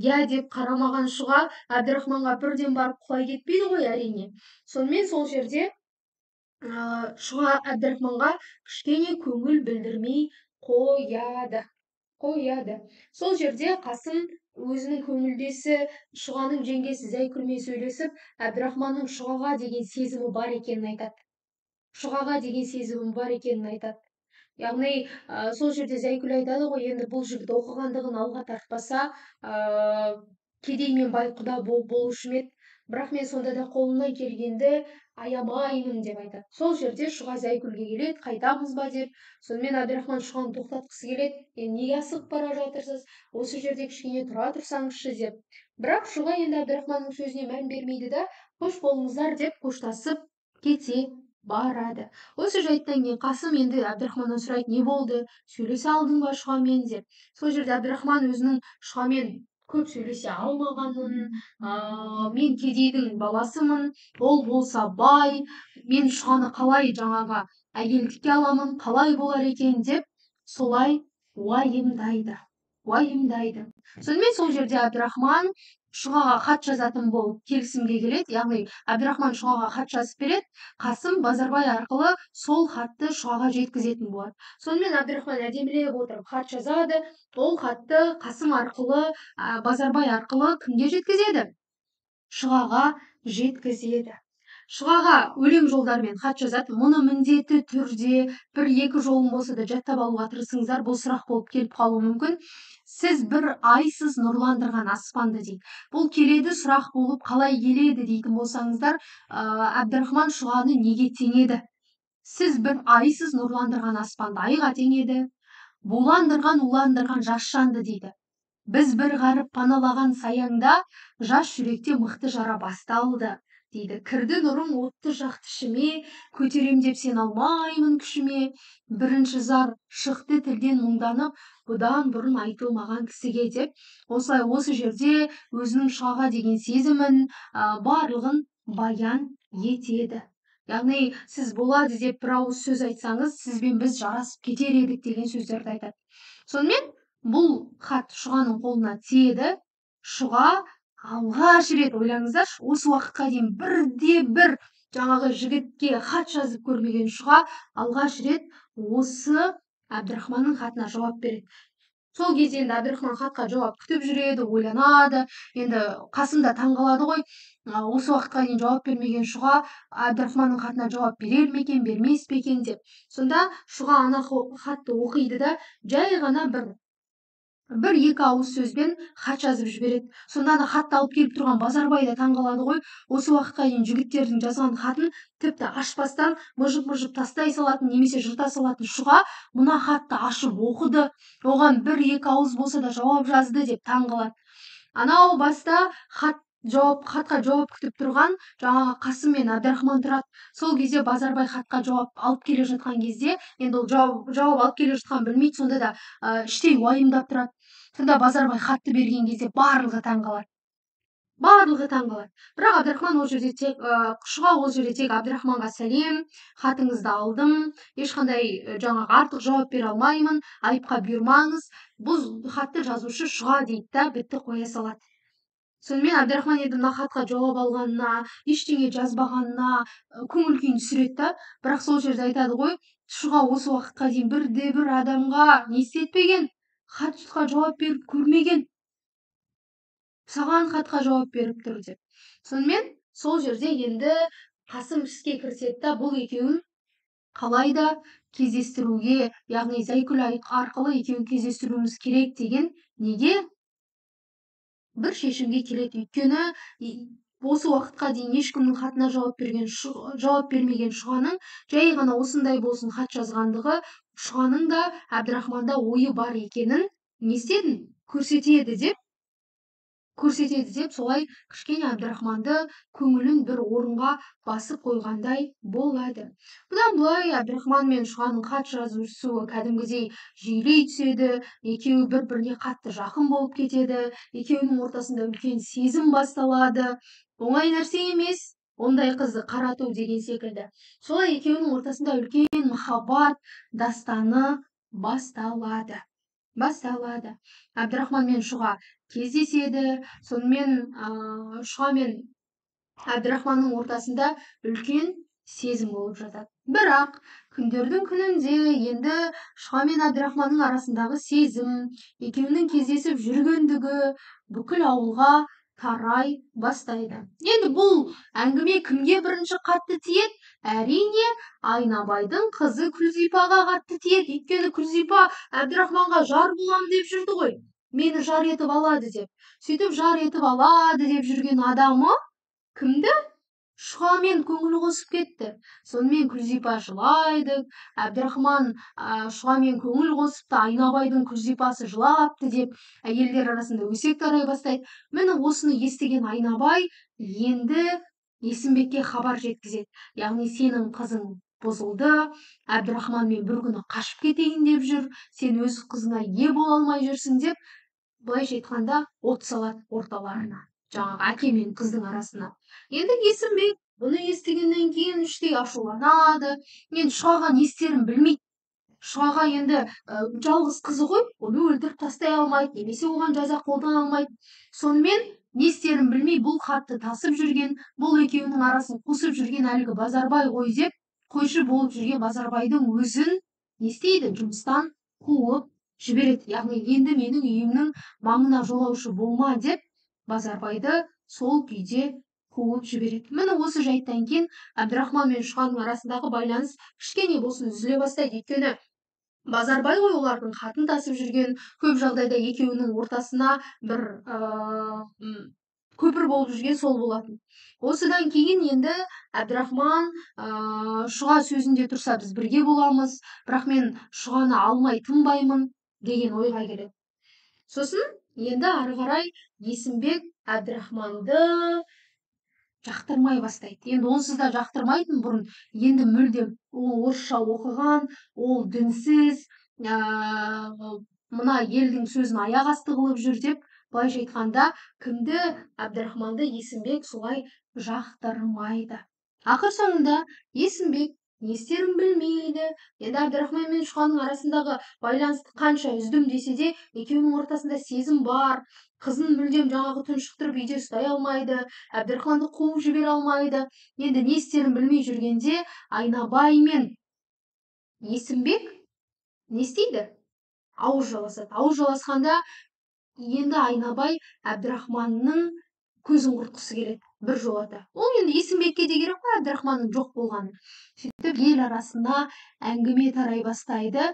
я деп қарамаған Шұға Әбдірахманға бірден барып құлай кетпейді ғой, әрине. Сонымен сол жерде Шұға Әбдірахманға кішкене көңіл білдірмей қояды. Сол жерде Қасым өзінің көңілдесі Шұғаның жеңгесі Зәйкүлмен сөйлесіп, Әбдірахманның Шұғаға деген сезімі бар екенін айтады. Яғни сол жерде Зәйкүл айтады ғой, енді бұл жігіт оқығандығын алға тартпаса, кедей мен бай құда болушы ма еді, бірақ мен сонда да қолымнан келгенді аямаймын деп айтады. Сол жерде Шұға Зәйкүлге келеді, қайтамыз ба деп. Сонымен Әбдірахман Шұғаны тоқтатқысы келеді. Неге асығып бара жатырсыз? Осы жерде кішкене тұра тұрсаңызшы деп. Бірақ Шұға енді Әбдірахманның сөзіне мән бермейді да, қош болыңыздар деп қоштасып кете барады. Осы жайттан кейін Қасым енді Әбдірахманнан сұрайды, не болды? Сөйлесе алдың ба Шұғамен деп. Сол жерде Әбдірахман өзінің Шұғамен көп сөйлесе алмағанын, мен кедейдің баласымын, ол болса бай, мен Шұғаны қалай жаңағы әйелдікке аламын, қалай болар екен деп солай уайымдайды. Сонымен сол жерде Әбдірахман Шұғаға хат жазатын болып келісімге келеді. Яғни Әбдірахман Шұғаға хат жазып береді, Қасым Базарбай арқылы сол хатты Шұғаға жеткізетін болады. Сонымен Әбдірахман әдемілеп отырып хат жазады. Ол хатты Қасым арқылы, Базарбай арқылы кімге жеткізеді? Шұғаға жеткізеді. Шұғаға өлең жолдарымен хат жазады. Мұны міндетті түрде бір-екі жолын болса да жаттап алуға тырысыңыздар. Бұл сұрақ болып келіп қалуы мүмкін. Сіз бір айсыз нұрландырған аспанды дейді. Бұл келеді сұрақ болып қалай келеді дейтін болсаңыздар, Әбдірахман Шұғаны неге теңеді? Сіз бір айсыз нұрландырған аспанды айға теңеді. Буландырған, уландырған жас жанды дейді. Біз бір ғарып паналаған саяңда, жас жүректе мықты жара басталды дейді. Кірді нұрың отты жақты ішіме, көтерем деп сен алмаймын күшіме. Бірінші зар шықты тілден мұңданып, бұдан бұрын айтылмаған кісіге деп. Осылай осы жерде өзінің Шұғаға деген сезімін, барлығын баян етеді. Яғни сіз болады деп бір ауыз сөз айтсаңыз, сізбен біз жарасып кетер едік деген сөздерді айтады. Сонымен бұл хат Шұғаның қолына тиеді. Шұға алғаш рет, ойлаңыздаршы, осы уақытқа дейін бірде-бір жаңағы жігітке хат жазып көрмеген Шұға алғаш рет осы Әбдірахманның хатына жауап береді. Сол кезде енді Әбдірахман хатқа жауап күтіп жүреді, ойланады. Енді Қасым да таңғалады ғой, осы уақытқа дейін жауап бермеген Шұға Әбдірахманның хатына жауап берер ме екен, бермес пе екен деп. Сонда Шұға ана хатты оқиды да жай ғана бір-екі ауыз сөзбен хат жазып жібереді. Сонда ана хатты алып келіп тұрған Базарбай да таңғалады ғой, осы уақытқа дейін жігіттердің жазған хатын тіпті ашпастан мыжып-мыжып тастай салатын немесе жырта салатын Шұға мына хатты ашып оқыды, оған бір-екі ауыз болса да жауап жазды деп таңғалады. Анау баста хатқа жауап күтіп тұрған жаңағы Қасым мен Әбдірахман тұрады. Сол кезде Базарбай хатқа жауап алып келе жатқан кезде, енді ол жауап алып келе жатқан білмейді, сонда да іштей уайымдап тұрады. Сонда Базарбай хатты берген кезде барлығы таңғалады. Бірақ Әбдірахман ол жерде тек Шұға ол жерде тек Әбдірахманға сәлем, хатыңызды алдым, ешқандай жаңағы артық жауап бере алмаймын, айыпқа бұйырмаңыз, бұл хатты жазушы Шұға дейді да бітті қоя салады. Сонымен Әбдірахман енді мына хатқа жауап алғанына, ештеңе жазбағанына көңіл күйін түсіреді да, бірақ сол жерде айтады ғой, Шұға осы уақытқа дейін бірде-бір адамға не істетпеген? хатқа жауап беріп көрмеген, саған хатқа жауап беріп тұр деп. Сонымен сол жерде енді Қасым іске кіріседі да бұл екеуін қалайда кездестіруге, яғни Зайкүл арқылы екеуін кездестіруіміз керек деген неге бір шешімге келеді. Өйткені осы уақытқа дейін ешкімнің хатына жауап бермеген Шұғаның жай ғана осындай болсын хат жазғандығы Шұғаның да Әбдірахманда ойы бар екенін не істедім? Көрсетеді деп солай кішкене Әбдірахманды көңілін бір орынға басып қойғандай болады. Бұдан былай Әбдірахман мен Шұғаның хат жазысуы кәдімгідей жиілей түседі, екеуі бір-біріне қатты жақын болып кетеді, екеуінің ортасында үлкен сезім басталады. Оңай нәрсе емес ондай қызды қарату деген секілді. Солай екеуінің ортасында үлкен махаббат дастаны басталады. Әбдірахман мен Шұға кездеседі. Сонымен Шұға мен Әбдірахманның ортасында үлкен сезім болып жатады. Бірақ күндердің күнінде енді Шұға мен Әбдірахманның арасындағы сезім, екеуінің кездесіп жүргендігі бүкіл ауылға тарай бастайды. Енді бұл әңгіме кімге бірінші қатты тиеді? Әрине, Айнабайдың қызы Күлзипаға қатты тиеді. Өйткені Күлзипа Әбдірахманға жар болам деп жүрді ғой. Мені жар етіп алады деп. Сөйтіп жар етіп алады деп жүрген адамы кімді? Шұғамен көңіл қосып кетті. Сонымен Күлзипа жылайды. Әбдірахман Шұғамен көңіл қосыпты, Айнабайдың Күлзипасы жылапты деп әйелдер арасында өсек тарай бастайды. Міне осыны естіген Айнабай енді Есімбекке хабар жеткізеді. Яғни сенің қызың бұзылды, Әбдірахманмен бір күні қашып кетейін деп жүр, сен өз қызына ие бола алмай жүрсің деп, былайша айтқанда от салады орталарына, жаңағы әке мен қыздың арасына. Енді Есімбек бұны естігеннен кейін іштей ашуланады. Енді Шұғаға не істерін білмейді. Шұғаға енді жалғыз қызы ғой, оны өлтіріп тастай алмайды, немесе оған жаза қолдана алмайды. Сонымен не істерін білмей бұл хатты тасып жүрген, бұл екеуінің арасын қосып жүрген әлгі Базарбай ғой деп, қойшы болып жүрген Базарбайдың өзін не істейді? Жұмыстан қуып жібереді. Яғни енді менің үйімнің маңына жолаушы болма деп Базарбайды сол күйде қуып жібереді. Міне осы жайттан кейін Әбдірахман мен Шұғаның арасындағы байланыс кішкене болсын үзіле бастайды. Өйткені Базарбай ғой олардың хатын тасып жүрген, көп жағдайда екеуінің ортасына бір көпір болып жүрген сол болатын. Осыдан кейін енді Әбдірахман Шұға сөзінде тұрса біз бірге боламыз, бірақ мен Шұғаны алмай тынбаймын деген ойға келеді. Сосын енді ары қарай Есімбек Әбдірахманды жақтырмай бастайды. Енді онсыз да жақтырмайтын бұрын, енді мүлдем ол орысша оқыған, ол дінсіз, мына елдің сөзін аяқ асты қылып жүр деп, былайша айтқанда кімді? Әбдірахманды Есімбек солай жақтырмайды. Ақыр соңында Есімбек не істерін білмейді. Енді Әбдірахман мен Шұғаның арасындағы байланысты қанша үздім десе де, екеуінің ортасында сезім бар. Қызын мүлдем жаңағы тұншықтырып үйде ұстай алмайды, Әбдірахманды қуып жібере алмайды. Енді не істерін білмей жүргенде Айнабай мен Есімбек не істейді? Ауыз жаласады. Ауыз жаласқанда енді Айнабай Әбдірахманның көзін құртқысы келеді бір жолата. Ол енді Есімбекке де керек қой Әбдірахманның жоқ болғаны. Сөйтіп ел арасына әңгіме тарай бастайды.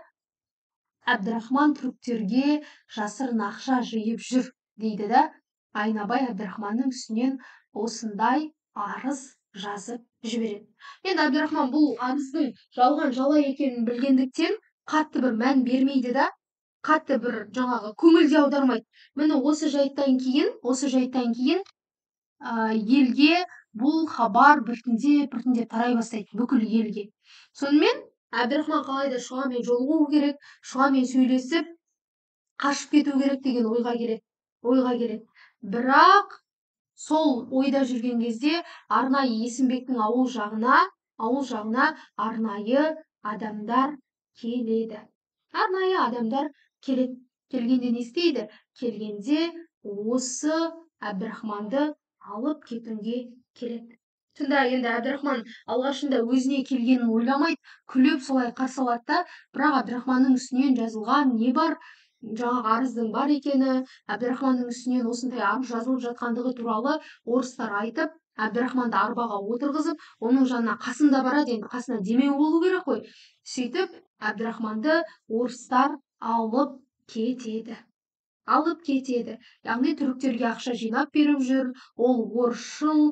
Әбдірахман түріктерге жасырын ақша жиып жүр дейді да, Айнабай Әбдірахманның үстінен осындай арыз жазып жібереді. Енді Әбдірахман бұл арыздың жалған жала екенін білгендіктен қатты бір мән бермейді да, қатты бір жаңағы көңіл де аудармайды. Міне осы жайттан кейін елге бұл хабар біртіндеп тарай бастайды, бүкіл елге. Сонымен Әбдірахман қалайда Шұғамен жолығу керек, Шұғамен сөйлесіп қашып кету керек деген ойға келеді. Бірақ сол ойда жүрген кезде арнайы Есімбектің ауыл жағына арнайы адамдар келеді. Келгенде не істейді? Келгенде осы Әбдірахманды алып кетуге келеді. Сонда енді Әбдірахман алғашында өзіне келгенін ойламайды, күліп солай қарсы алады да, бірақ Әбдірахманның үстінен жазылған не бар? жаңағы арыздың бар екені, Әбдірахманның үстінен осындай арыз жазылып жатқандығы туралы орыстар айтып, Әбдірахманды арбаға отырғызып, оның жанына Қасым да барады, енді қасына демеу болу керек қой. Сөйтіп, Әбдірахманды орыстар алып кетеді. Яғни түріктерге ақша жинап беріп жүр, ол орысшыл,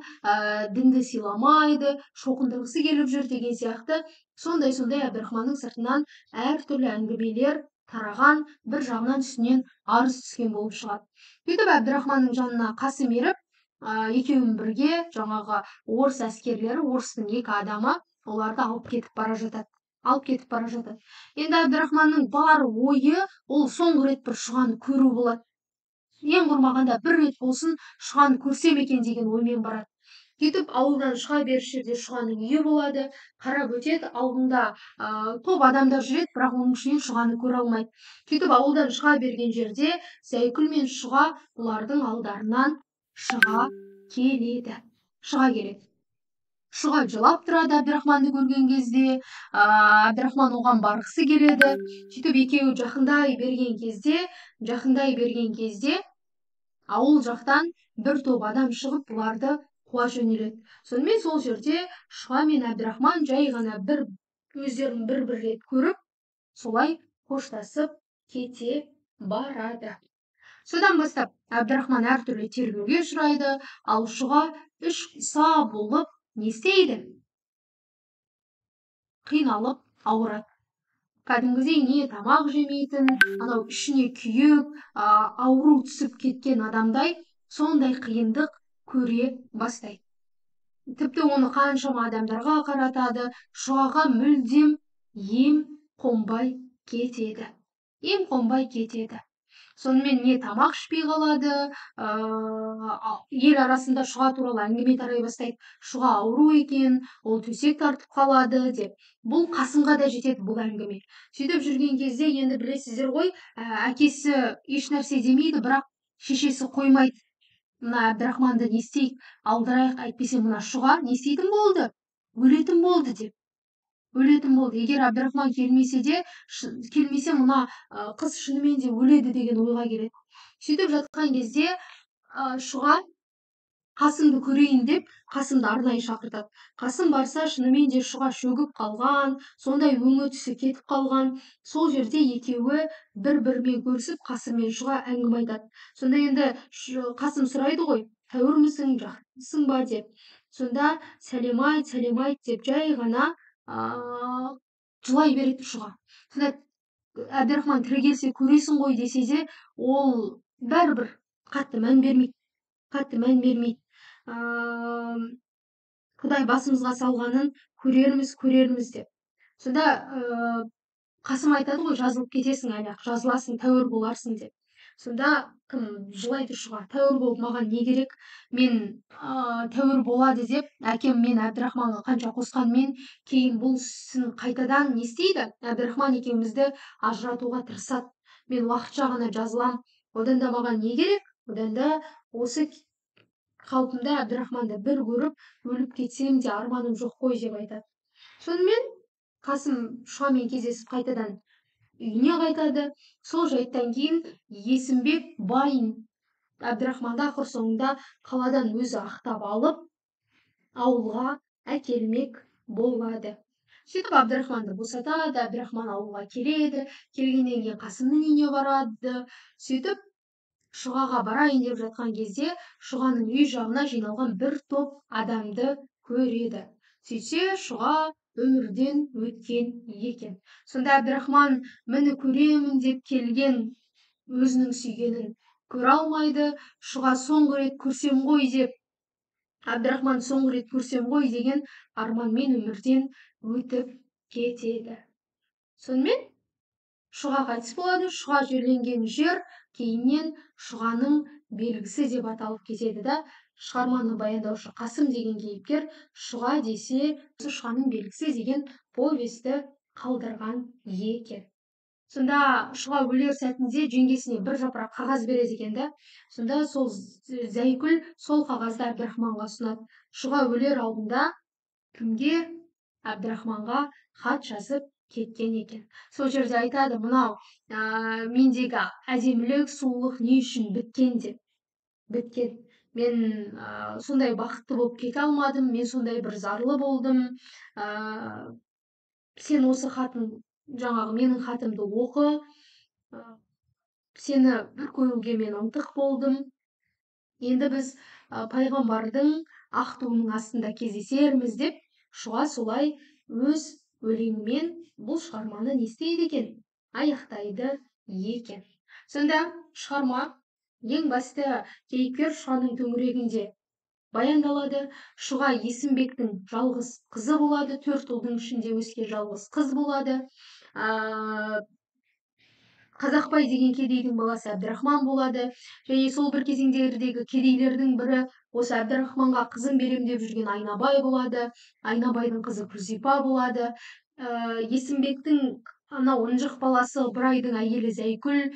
дінді сыйламайды, шоқындырғысы келіп жүр деген сияқты сондай Әбдірахманның сыртынан әртүрлі әңгімелер тараған, бір жағынан үстінен арыз түскен болып шығады. Сөйтіп Әбдірахманның жанына Қасым еріп, екеуін бірге жаңағы орыс әскерлері, орыстың 2 адамы оларды алып кетіп бара жатады. Енді Әбдірахманның бар ойы ол соңғы рет бір шұғаны көру болады. Ең құрмағанда бір рет болсын шұғаны көрсем екен деген оймен барады. Сөйтіп ауылдан шыға беріс жерде шұғаның үйі болады. Қарап өтеді, алдында топ адамдар жүреді, бірақ оның ішінен шұғаны көре алмайды. Сөйтіп ауылдан шыға берген жерде Зәйкүл мен Шұға бұлардың алдарынан шыға келеді. Шұға жылап тұрады Әбдірахманды көрген кезде, Әбдірахман оған барғысы келеді. Сөйтіп екеуі жақындай берген кезде ауыл жақтан бір топ адам шығып бұларды қуа жөнеледі. Сонымен сол жерде Шұға мен Әбдірахман жай ғана өздерін бір рет көріп, солай қоштасып кете барады. Содан бастап Әбдірахман әртүрлі тергеуге ұшырайды, ал Шұға іш құса болып не істейді? Қиналып ауырады. Кәдімгідей не тамақ жемейтін, анау ішіне күйік, ауру түсіп кеткен адамдай сондай қиындық көре бастайды. Тіпті оны қаншама адамдарға қаратады, Шұғаға мүлдем ем қонбай кетеді. Сонымен не тамақ ішпей қалады, ел арасында Шұға туралы әңгіме тарай бастайды. Шұға ауру екен, ол төсек тартып қалады деп. Бұл Қасымға да жетеді бұл әңгіме. Сөйтіп жүрген кезде енді білесіздер ғой, әкесі еш нәрсе демейді, бірақ шешесі қоймайды. Мына Әбдірахманды не істейік, алдырайық, әйтпесе мына Шұға не істейтін болды? Өлетін болды деп. Егер Әбдірахман келмесе мына қыз шынымен де өледі деген ойға келеді. Сөйтіп жатқан кезде Шұға Қасымды көрейін деп Қасымды арнайы шақыртады. Қасым барса, шынымен де Шұға шөгіп қалған, сондай өңі түсі кетіп қалған. Сол жерде екеуі бір-бірімен көрісіп, Қасым мен Шұға әңгіме айтады. Сонда енді Қасым сұрайды ғой, тәуірмісің, жақсысың ба деп. Сонда сәлем айт деп жай ғана жылай береді Шұға. Сонда Әбдірахман тірі келсе көресің ғой десе де, ол бәрібір қатты мән бермейді. Құдай басымызға салғанын көрерміз деп. Сонда Қасым айтады ғой, жазылып кетесің әлі, жазыласың, тәуір боларсың деп. Сонда кім жылайды Шұға, тәуір болып маған не керек? Мен тәуір болады деп, әкем мен Әбдірахманға қанша қосқанмен, кейін бұл ісін қайтадан не істейді? Әбдірахман екеумізді ажыратуға тырысады. Мен уақытша ғана жазылам, одан да маған не керек? Одан да осы қалпымда Әбдірахманды бір көріп, өліп кетсем де арманым жоқ қой деп айтады. Сонымен Қасым Шұғамен кездесіп қайтадан үйіне қайтады. Сол жайттан кейін Есімбек байын Әбдірахманды ақыр соңында қаладан өзі ақтап алып, ауылға әкелмек болады. Сөйтіп Әбдірахманды босатады, Әбдірахман ауылға келеді, келгеннен кейін Қасымның үйіне барады. Сөйтіп Шұғаға барайын деп жатқан кезде Шұғаның үй жағына жиналған бір топ адамды көреді. Сөйтсе Шұға өмірден өткен екен. Сонда Әбдірахман міні көремін деп келген өзінің сүйгенін көре алмайды. Шұға соңғы рет көрсем ғой деп, Әбдірахман соңғы рет көрсем ғой деген арманмен өмірден өтіп кетеді. Сонымен Шұға қайтыс болады. Шұға жерленген жер кейіннен Шұғаның белгісі деп аталып кетеді да, шығарманы баяндаушы Қасым деген кейіпкер Шұға десе, Шұғаның белгісі деген повесті қалдырған екен. Сонда Шұға өлер сәтінде жеңгесіне бір жапырақ қағаз береді екен да. Сонда сол Зәйкүл сол қағазды Әбдірахманға ұсынады. Шұға өлер алдында кімге? Әбдірахманға хат жазып кеткен екен. Сол жерде айтады, мынау мендегі әдемілік, сұлулық не үшін біткен деп. Біткен. Мен сондай бақытты болып кете алмадым, мен сондай бір зарлы болдым. Сен осы хатын, жаңағы менің хатымды оқы, сені бір көруге мен ынтық болдым. Енді біз пайғамбардың ақ туының астында кездесерміз деп Шұға солай өз өлеңімен бұл шығарманы не істейді екен? Аяқтайды екен. Сонда шығарма ең басты кейіпкер Шұғаның төңірегінде баяндалады. Шұға Есімбектің жалғыз қызы болады, 4 ұлдың ішінде өскен жалғыз қыз болады. Қазақбай деген кедейдің баласы Әбдірахман болады. Және сол бір кезеңдердегі кедейлердің бірі осы Әбдірахманға қызын берем деп жүрген Айнабай болады. Айнабайдың қызы Күлзипа болады. Есімбектің анау ынжық баласы Ыбырайдың әйелі Зәйкүл,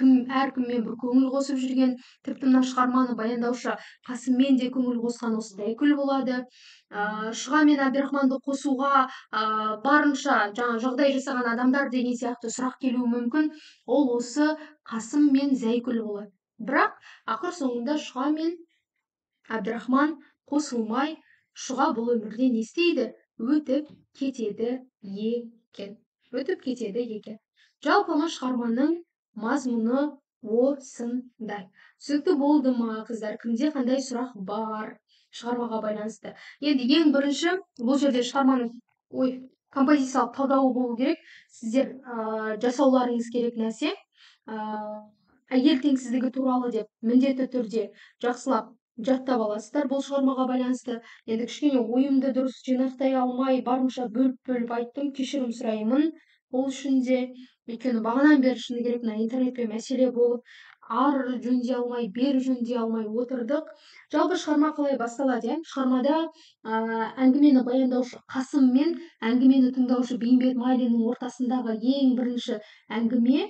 әркіммен бір көңіл қосып жүрген, тіпті мына шығарманы баяндаушы Қасыммен де көңіл қосқан осы Зәйкүл болады. Шұға мен Әбдірахманды қосуға барынша жағдай жасаған адамдар деген сияқты сұрақ келуі мүмкін. Ол осы Қасым мен Зәйкүл болады. Бірақ ақыр соңында Шұға мен Әбдірахман қосылмай, Шұға бұл өмірден не істейді? Өтіп кетеді екен. Өтіп кетеді екен. Жалпы шығарманың мазмұны осындай. Түсінікті болды ма, қыздар? Кімде қандай сұрақ бар шығармаға байланысты? Енді ең бірінші, бұл жерде шығарманың композициялық талдауы болу керек. Сіздер жасауларыңыз керек нәрсе әйел теңсіздігі туралы деп міндетті түрде жақсылап жаттап аласыздар бұл шығармаға байланысты. Енді кішкене ойымды дұрыс жинақтай алмай, барынша бөліп айттым, кешірім сұраймын. Ол үшін де, өйткені бағанан бері шыны керек мына интернетпен мәселе болып, ары жөндей алмай, бері жөндей алмай отырдық. Жалпы шығарма қалай басталады? Шығармада әңгімені баяндаушы Қасым мен әңгімені тыңдаушы Бейімбет Майлиннің ортасындағы ең бірінші әңгіме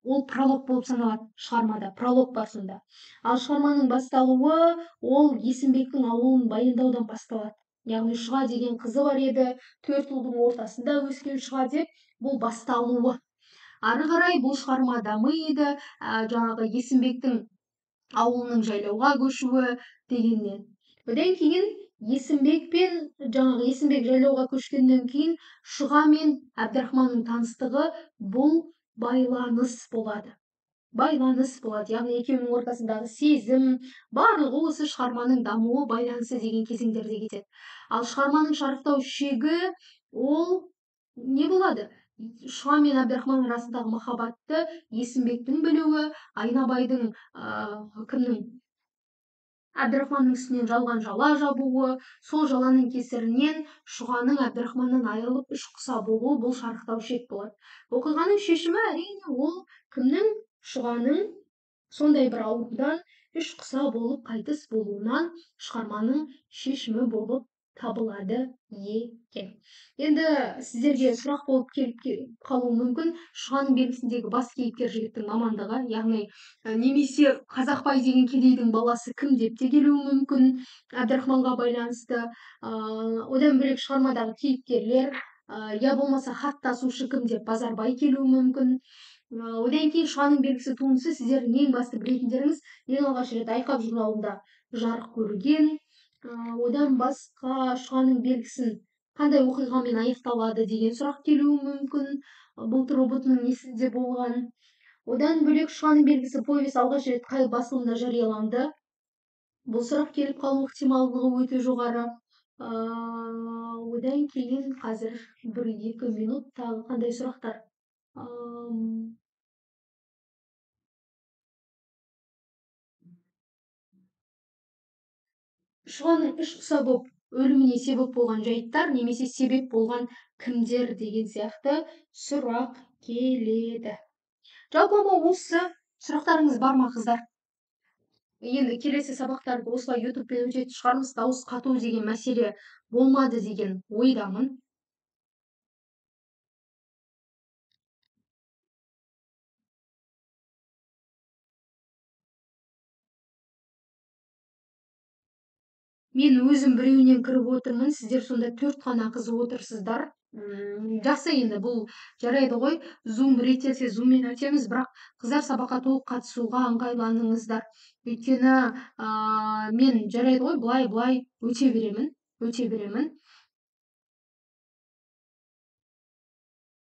ол пролог болып саналады. Шығармада пролог бар сонда. Ал шығарманың басталуы ол Есімбектің ауылын баяндаудан басталады. Яғни Шұға деген қызы бар еді, 4 ұлдың ортасында өскен Шұға деп, бұл басталуы. Ары қарай бұл шығарма дамиды, жаңағы Есімбектің ауылының жайлауға көшуі дегеннен. Одан кейін Есімбек жайлауға көшкеннен кейін Шұға мен Әбдірахманның таныстығы бұл байланыс болады. Яғни екеуінің ортасындағы сезім, барлығы осы шығарманың дамуы, байланысы деген кезеңдерде кетеді. Ал шығарманың шарықтау шегі ол не болады? Шұға мен Әбдірахман арасындағы махаббатты Есімбектің білуі, Айнабайдың Әбдірахманның үстінен жалған жала жабуы, сол жаланың кесірінен Шұғаның Әбдірахманнан айырылып үш құса болуы бұл шарықтау шек болады. Оқиғаның шешімі әрине ол кімнің? Шұғаның сондай бір аурудан үш құса болып қайтыс болуынан шығарманың шешімі болып табылады екен. Енді сіздерге сұрақ болып келіп қалуы мүмкін, Шұғаның белгісіндегі бас кейіпкер жігіттің мамандығы, яғни немесе Қазақбай деген кедейдің баласы кім деп те келуі мүмкін Әбдірахманға байланысты. Одан бөлек шығармадағы кейіпкерлер, я болмаса хат тасушы кім деп Базарбай келуі мүмкін. Одан кейін Шұғаның белгісі туындысы сіздердің ең басты білетіндеріңіз ең алғаш рет Айқап журналында жарық көрген. Одан басқа Шұғаның белгісін қандай оқиғамен аяқталады деген сұрақ келуі мүмкін. Былтыр ұбт-ның несінде болған. Одан бөлек Шұғаның белгісі повесть алғаш рет қай басылымда жарияланды? Бұл сұрақ келіп қалу ықтималдығы өте жоғары. Одан кейін қазір 1-2 минут тағы қандай сұрақтар? Шұғаның үш құса боп өліміне себеп болған жайттар немесе себеп болған кімдер деген сияқты сұрақ келеді. Жалпы осы сұрақтарыңыз бар ма, қыздар? Енді келесі сабақтарды осылай ютубпен өтетін шығармыз, дауыс қату деген мәселе болмады деген ойдамын. Мен өзім біреуінен кіріп отырмын, сіздер сонда 4 қана қыз отырсыздар. Жақсы, енді бұл жарайды ғой. Зум реттелсе зуммен өтеміз, бірақ қыздар сабаққа толық қатысуға ыңғайланыңыздар. Өйткені мен жарайды ғой, былай өте беремін.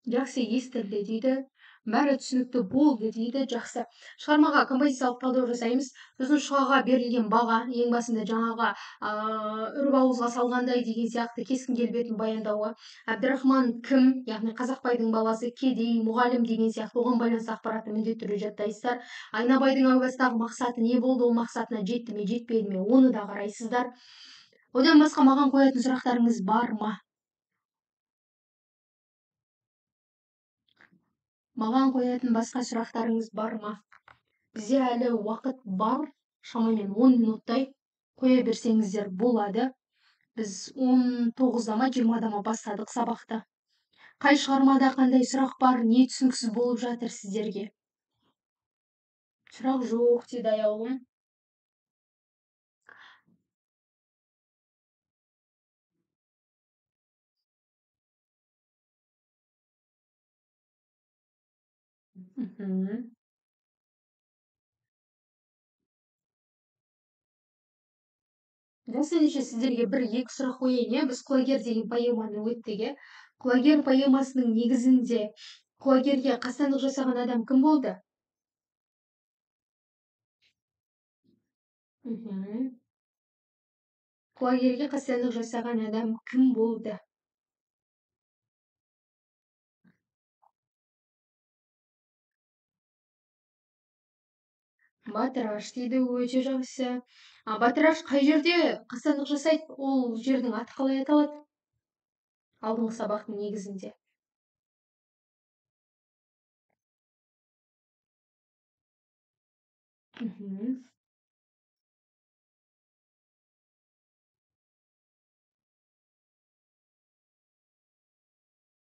Жақсы, естілді дейді. Бәрі түсінікті болды дейді. Жақсы. Шығармаға композициялық талдау жасаймыз. Біздің шұғаға берілген баға ең басында жаңағы үріп ауызға салғандай деген сияқты кескін келбетін баяндауға. Әбдірахман кім, яғни Қазақбайдың баласы, кедей, мұғалім деген сияқты оған байланысты ақпаратты міндетті түрде жаттайсыздар. Айнабайдың әу бастағы мақсаты не болды, ол мақсатына жетті ме, жетпеді ме, оны да қарайсыздар. Одан басқа маған қоятын сұрақтарыңыз бар ма? Маған қоятын басқа сұрақтарыңыз бар ма? Бізде әлі уақыт бар, шамамен 10 минуттай қоя берсеңіздер болады. Біз 19-да ма 20-да ма бастадық сабақты. Қай шығармада қандай сұрақ бар, не түсініксіз болып жатыр сіздерге? Сұрақ жоқ дейді аяулым. Жақсы, ендеше сіздерге бір-екі сұрақ қояйын, иә? Біз құлагер деген поэманы өттік, иә? Құлагер поэмасының негізінде құлагерге қастандық жасаған адам кім болды? Құлагерге қастандық жасаған адам кім болды? Батыраш дейді, өте жақсы. Батыраш қай жерде қастандық жасайды? Ол жердің аты қалай аталады? Алдыңғы сабақтың негізінде.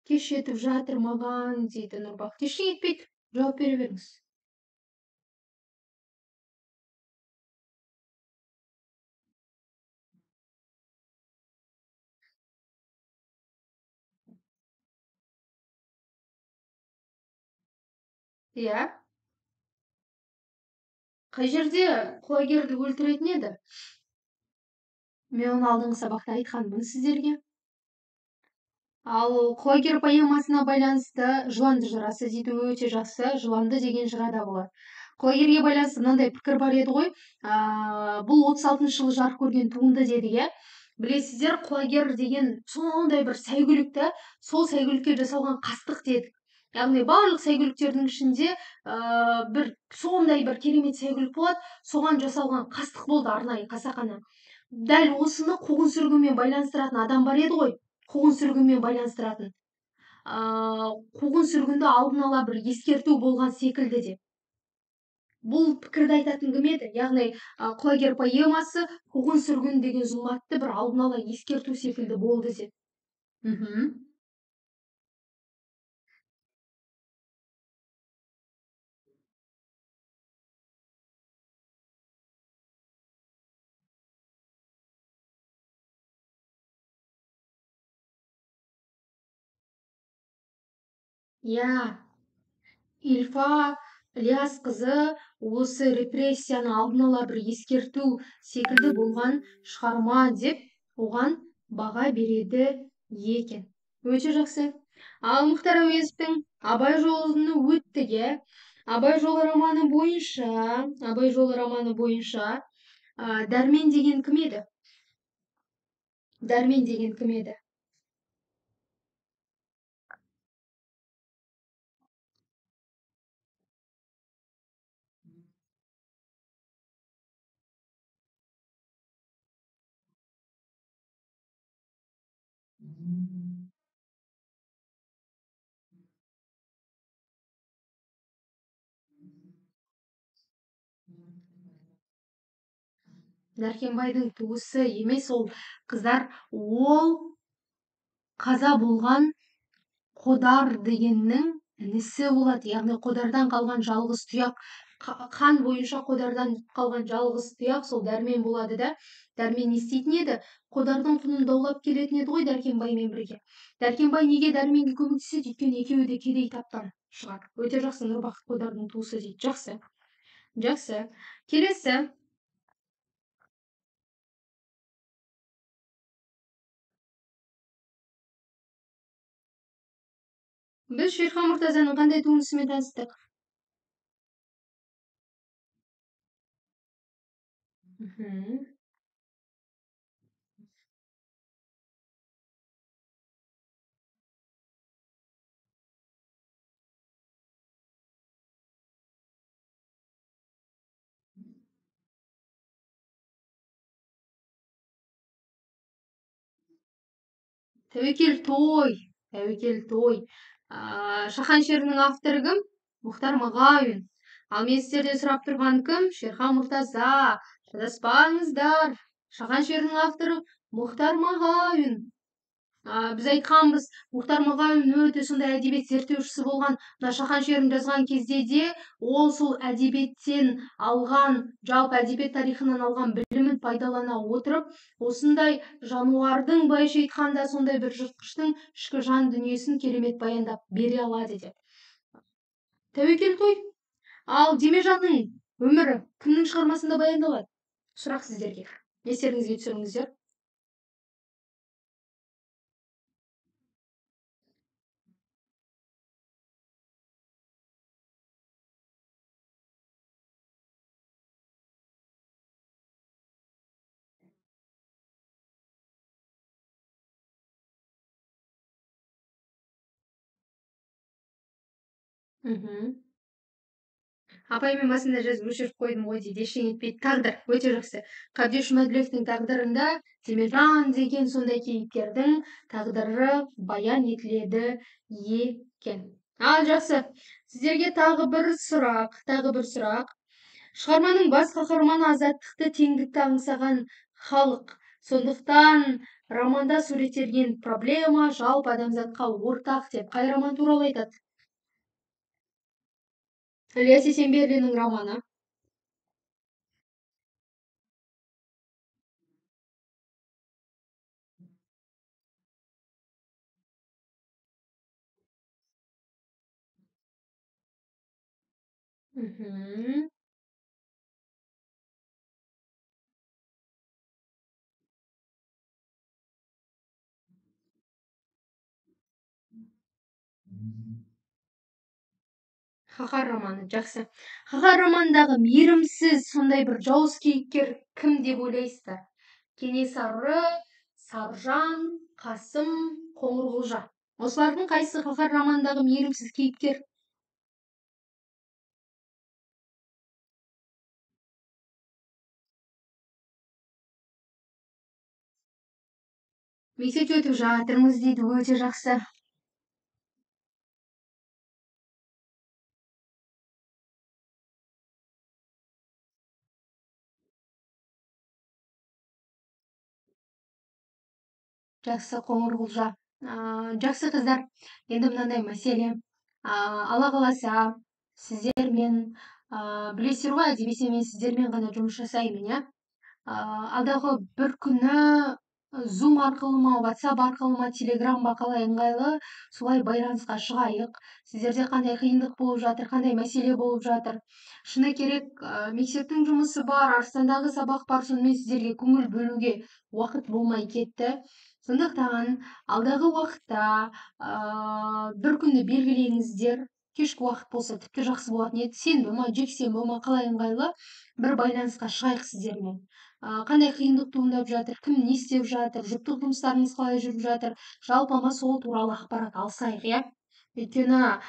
Кеш жетіп жатыр маған дейді Нұрбақ. Кешке кетпейді. Жауап бере беріңіз. Иә. Қай жерде құлагерді өлтіретін еді? Мен оны алдыңғы сабақта айтқанмын сіздерге. Ал құлагер поэмасына байланысты жыланды жырасы дейді, өте жақсы. Жыланды деген жырада болады. Құлагерге байланысты мынандай пікір бар еді ғой. Бұл 36-шы жылы жарық көрген туынды деді, иә? Білесіздер, құлагер деген сондай бір сәйгүлікті, сол сәйгүлікке жасалған қастық дедік. Яғни барлық сәйгүліктердің ішінде бір сондай бір керемет сәйгүлік болады, соған жасалған қастық болды арнайы қасақана. Дәл осыны қуғын-сүргінмен байланыстыратын адам бар еді ғой. Қуғын-сүргінмен байланыстыратын. Қуғын-сүргінді алдын ала бір ескерту болған секілді деп. Бұл пікірді айтатын кім еді? Яғни құлагер поэмасы қуғын-сүргін деген зұлматты бір алдын ала ескерту секілді болды деп. Иә, Ильфа Ілиясқызы осы репрессияны алдын ала бір ескерту секілді болған шығарма деп оған баға береді екен. Өте жақсы. Ал Мұхтар Әуезовтің Абай жолыны өттік, иә? Абай жолы романы бойынша Дәрмен деген кім еді? Дәрмен деген кім еді? Дәркембайдың туысы емес, ол қыздар, ол қаза болған Қодар дегеннің інісі болады. Яғни Қодардан қалған жалғыз тұяқ қан бойынша қодардан қалған жалғыз тұяқ сол дәрмен болады да. Дәрмен не істейтін еді? Қодардың құнын даулап келетін еді ғой Дәркембаймен бірге. Дәркембай неге дәрменге көмектеседі? Өйткені екеуі де кедей таптан шығар. Өте жақсы, Нұрбақыт Қодардың туысы дейді. Жақсы. Жақсы. Келесі. Біз Шерхан Мұртазаның қандай туындысымен таныстық? Тәуекел той. Тәуекел той. Шахан шерінің авторы кім? Мұхтар Мағауин. Ал мен сіздерден сұрап тұрған кім? Шерхан Мұртаза. Шатаспаңыздар. Шахан шерінің авторы Мұхтар Мағауин. Біз айтқанбыз, Мұхтар Мағауин өте сондай әдебиет зерттеушісі болған. Мына Шахан шерін жазған кезде де ол сол әдебиеттен алған, жалпы әдебиет тарихынан алған білімін пайдалана отырып, осындай жануардың, былайша айтқанда, сондай бір жыртқыштың ішкі жан дүниесін керемет баяндап бере алады деп. Тәуекел той. Ал Демежанның өмірі кімнің шығармасында баяндалады? Сұрақ сіздерге. Естеріңізге түсіріңіздер. Апаймен басында жазып өшіріп қойдым ғой дейді, ештеңе етпейді. Тағдыр өте жақсы. Қабдеш Жұмаділовтің тағдырында Темежан деген сондай кейіпкердің тағдыры баян етіледі екен. Ал жақсы. Сіздерге тағы бір сұрақ. Шығарманың бас қаһарманы азаттықты, теңдікті аңсаған халық. Сондықтан романда суреттелген проблема жалпы адамзатқа ортақ деп қай роман туралы айтады? Ілияс Есенберлиннің романы. Қаһар романы, жақсы. Қаһар романындағы мейірімсіз сондай бір жауыз кейіпкер кім деп ойлайсыздар? Кенесары, Саржан, Қасым, Қоңырқұлжа. Осылардың қайсысы қаһар романындағы мейірімсіз кейіпкер? Мектепте өтіп жатырмыз дейді, өте жақсы. Жақсы, Қоңырқұлжа. Жақсы қыздар, енді мынандай мәселе. Алла қаласа, сіздермен, білесіздер ғой, әдебиетте мен сіздермен ғана жұмыс жасаймын, иә? Алдағы бір күні Zoom арқылы ма, WhatsApp арқылы ма, Telegram ба қалай ыңғайлы, солай байланысқа шығайық. Сіздерде қандай қиындық болып жатыр, қандай мәселе болып жатыр. Шыны керек, мектептің жұмысы бар, Арыстандағы сабақ бар, сонымен сіздерге көңіл бөлуге уақыт болмай кетті. Сондықтан алдағы уақытта бір күнді белгілеңіздер, кешкі уақыт болса тіпті жақсы болатын еді, сенбі ма, жексенбі ма, қалай ыңғайлы, бір байланысқа шығайық сіздермен. Қандай қиындық туындап жатыр, кім не істеп жатыр, жұптық жұмыстарыңыз қалай жүріп жатыр, жалпыма сол туралы ақпарат алсайық, иә? Өйткені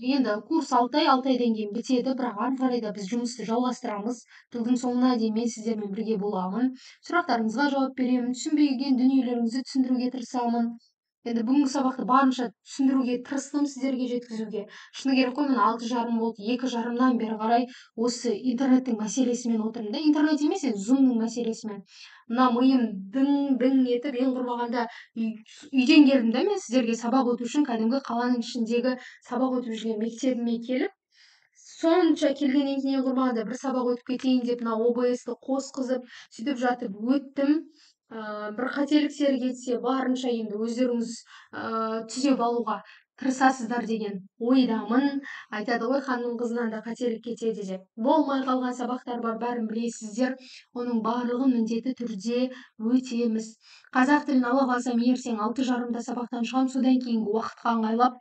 енді курс 6 айдан кейін бітеді, бірақ ары қарай да біз жұмысты жалғастырамыз. Жылдың соңына дейін мен сіздермен бірге боламын. Сұрақтарыңызға жауап беремін, түсінбеген дүниелеріңізді түсіндіруге тырысамын. Енді бүгінгі сабақты барынша түсіндіруге тырыстым, сіздерге жеткізуге. Шыны керек қой, міне 6:30 болды, 2:30-нан бері қарай осы интернеттің мәселесімен отырмын да. Интернет емес, Zoom-ның мәселесімен. Мына миым дің етіп, ең құрбағанда үйден келдім да, мен сіздерге сабақ өту үшін кәдімгі қаланың ішіндегі сабақ өтіп жүрген мектебіме келіп, сонча келгеннен кейін құрбанда бір сабақ өтіп кетейін деп мына ОБС-ті қосқызып сөйтіп жатып өттім. Бір қателіктер кетсе барынша енді өздеріңіз түзеп алуға тырысасыздар деген ойдамын. Айтады ғой, ханның қызынан да қателік кетеді деп. Болмай қалған сабақтар бар, бәрін білесіздер. Оның барлығын міндетті түрде өтеміз. Қазақ тілін ала қалсам ертең 6:30-да сабақтан шығам, содан кейінгі уақытқа ыңғайлап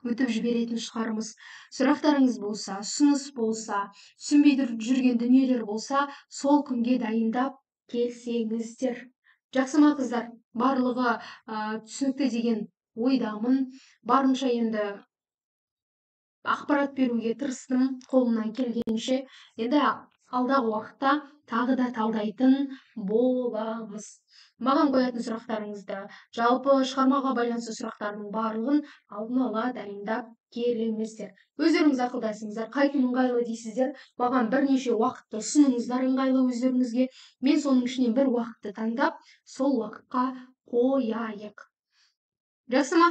өтіп жіберетін шығармыз. Сұрақтарыңыз болса, ұсыныс болса, түсінбей жүрген дүниелер болса, сол күнге дайындап келсеңіздер. Жақсы ма қыздар? Барлығы түсінікті деген ойдамын. Барынша енді ақпарат беруге тырыстым қолымнан келгенше. Енді алдағы уақытта тағы да талдайтын боламыз. Маған қоятын сұрақтарыңызды, жалпы шығармаға байланысты сұрақтардың барлығын алдын ала дайындап келіңіздер. Өздеріңіз ақылдасыңыздар, қай күн ыңғайлы дейсіздер, маған бірнеше уақытты ұсыныңыздар ыңғайлы өздеріңізге. Мен соның ішінен бір уақытты таңдап, сол уақытқа қояйық. Жақсы ма?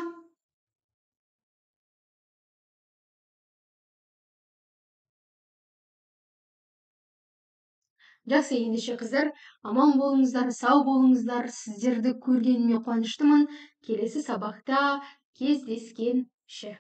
Жақсы, ендеше қыздар, аман болыңыздар, сау болыңыздар. Сіздерді көргеніме қуаныштымын. Келесі сабақта кездескенше.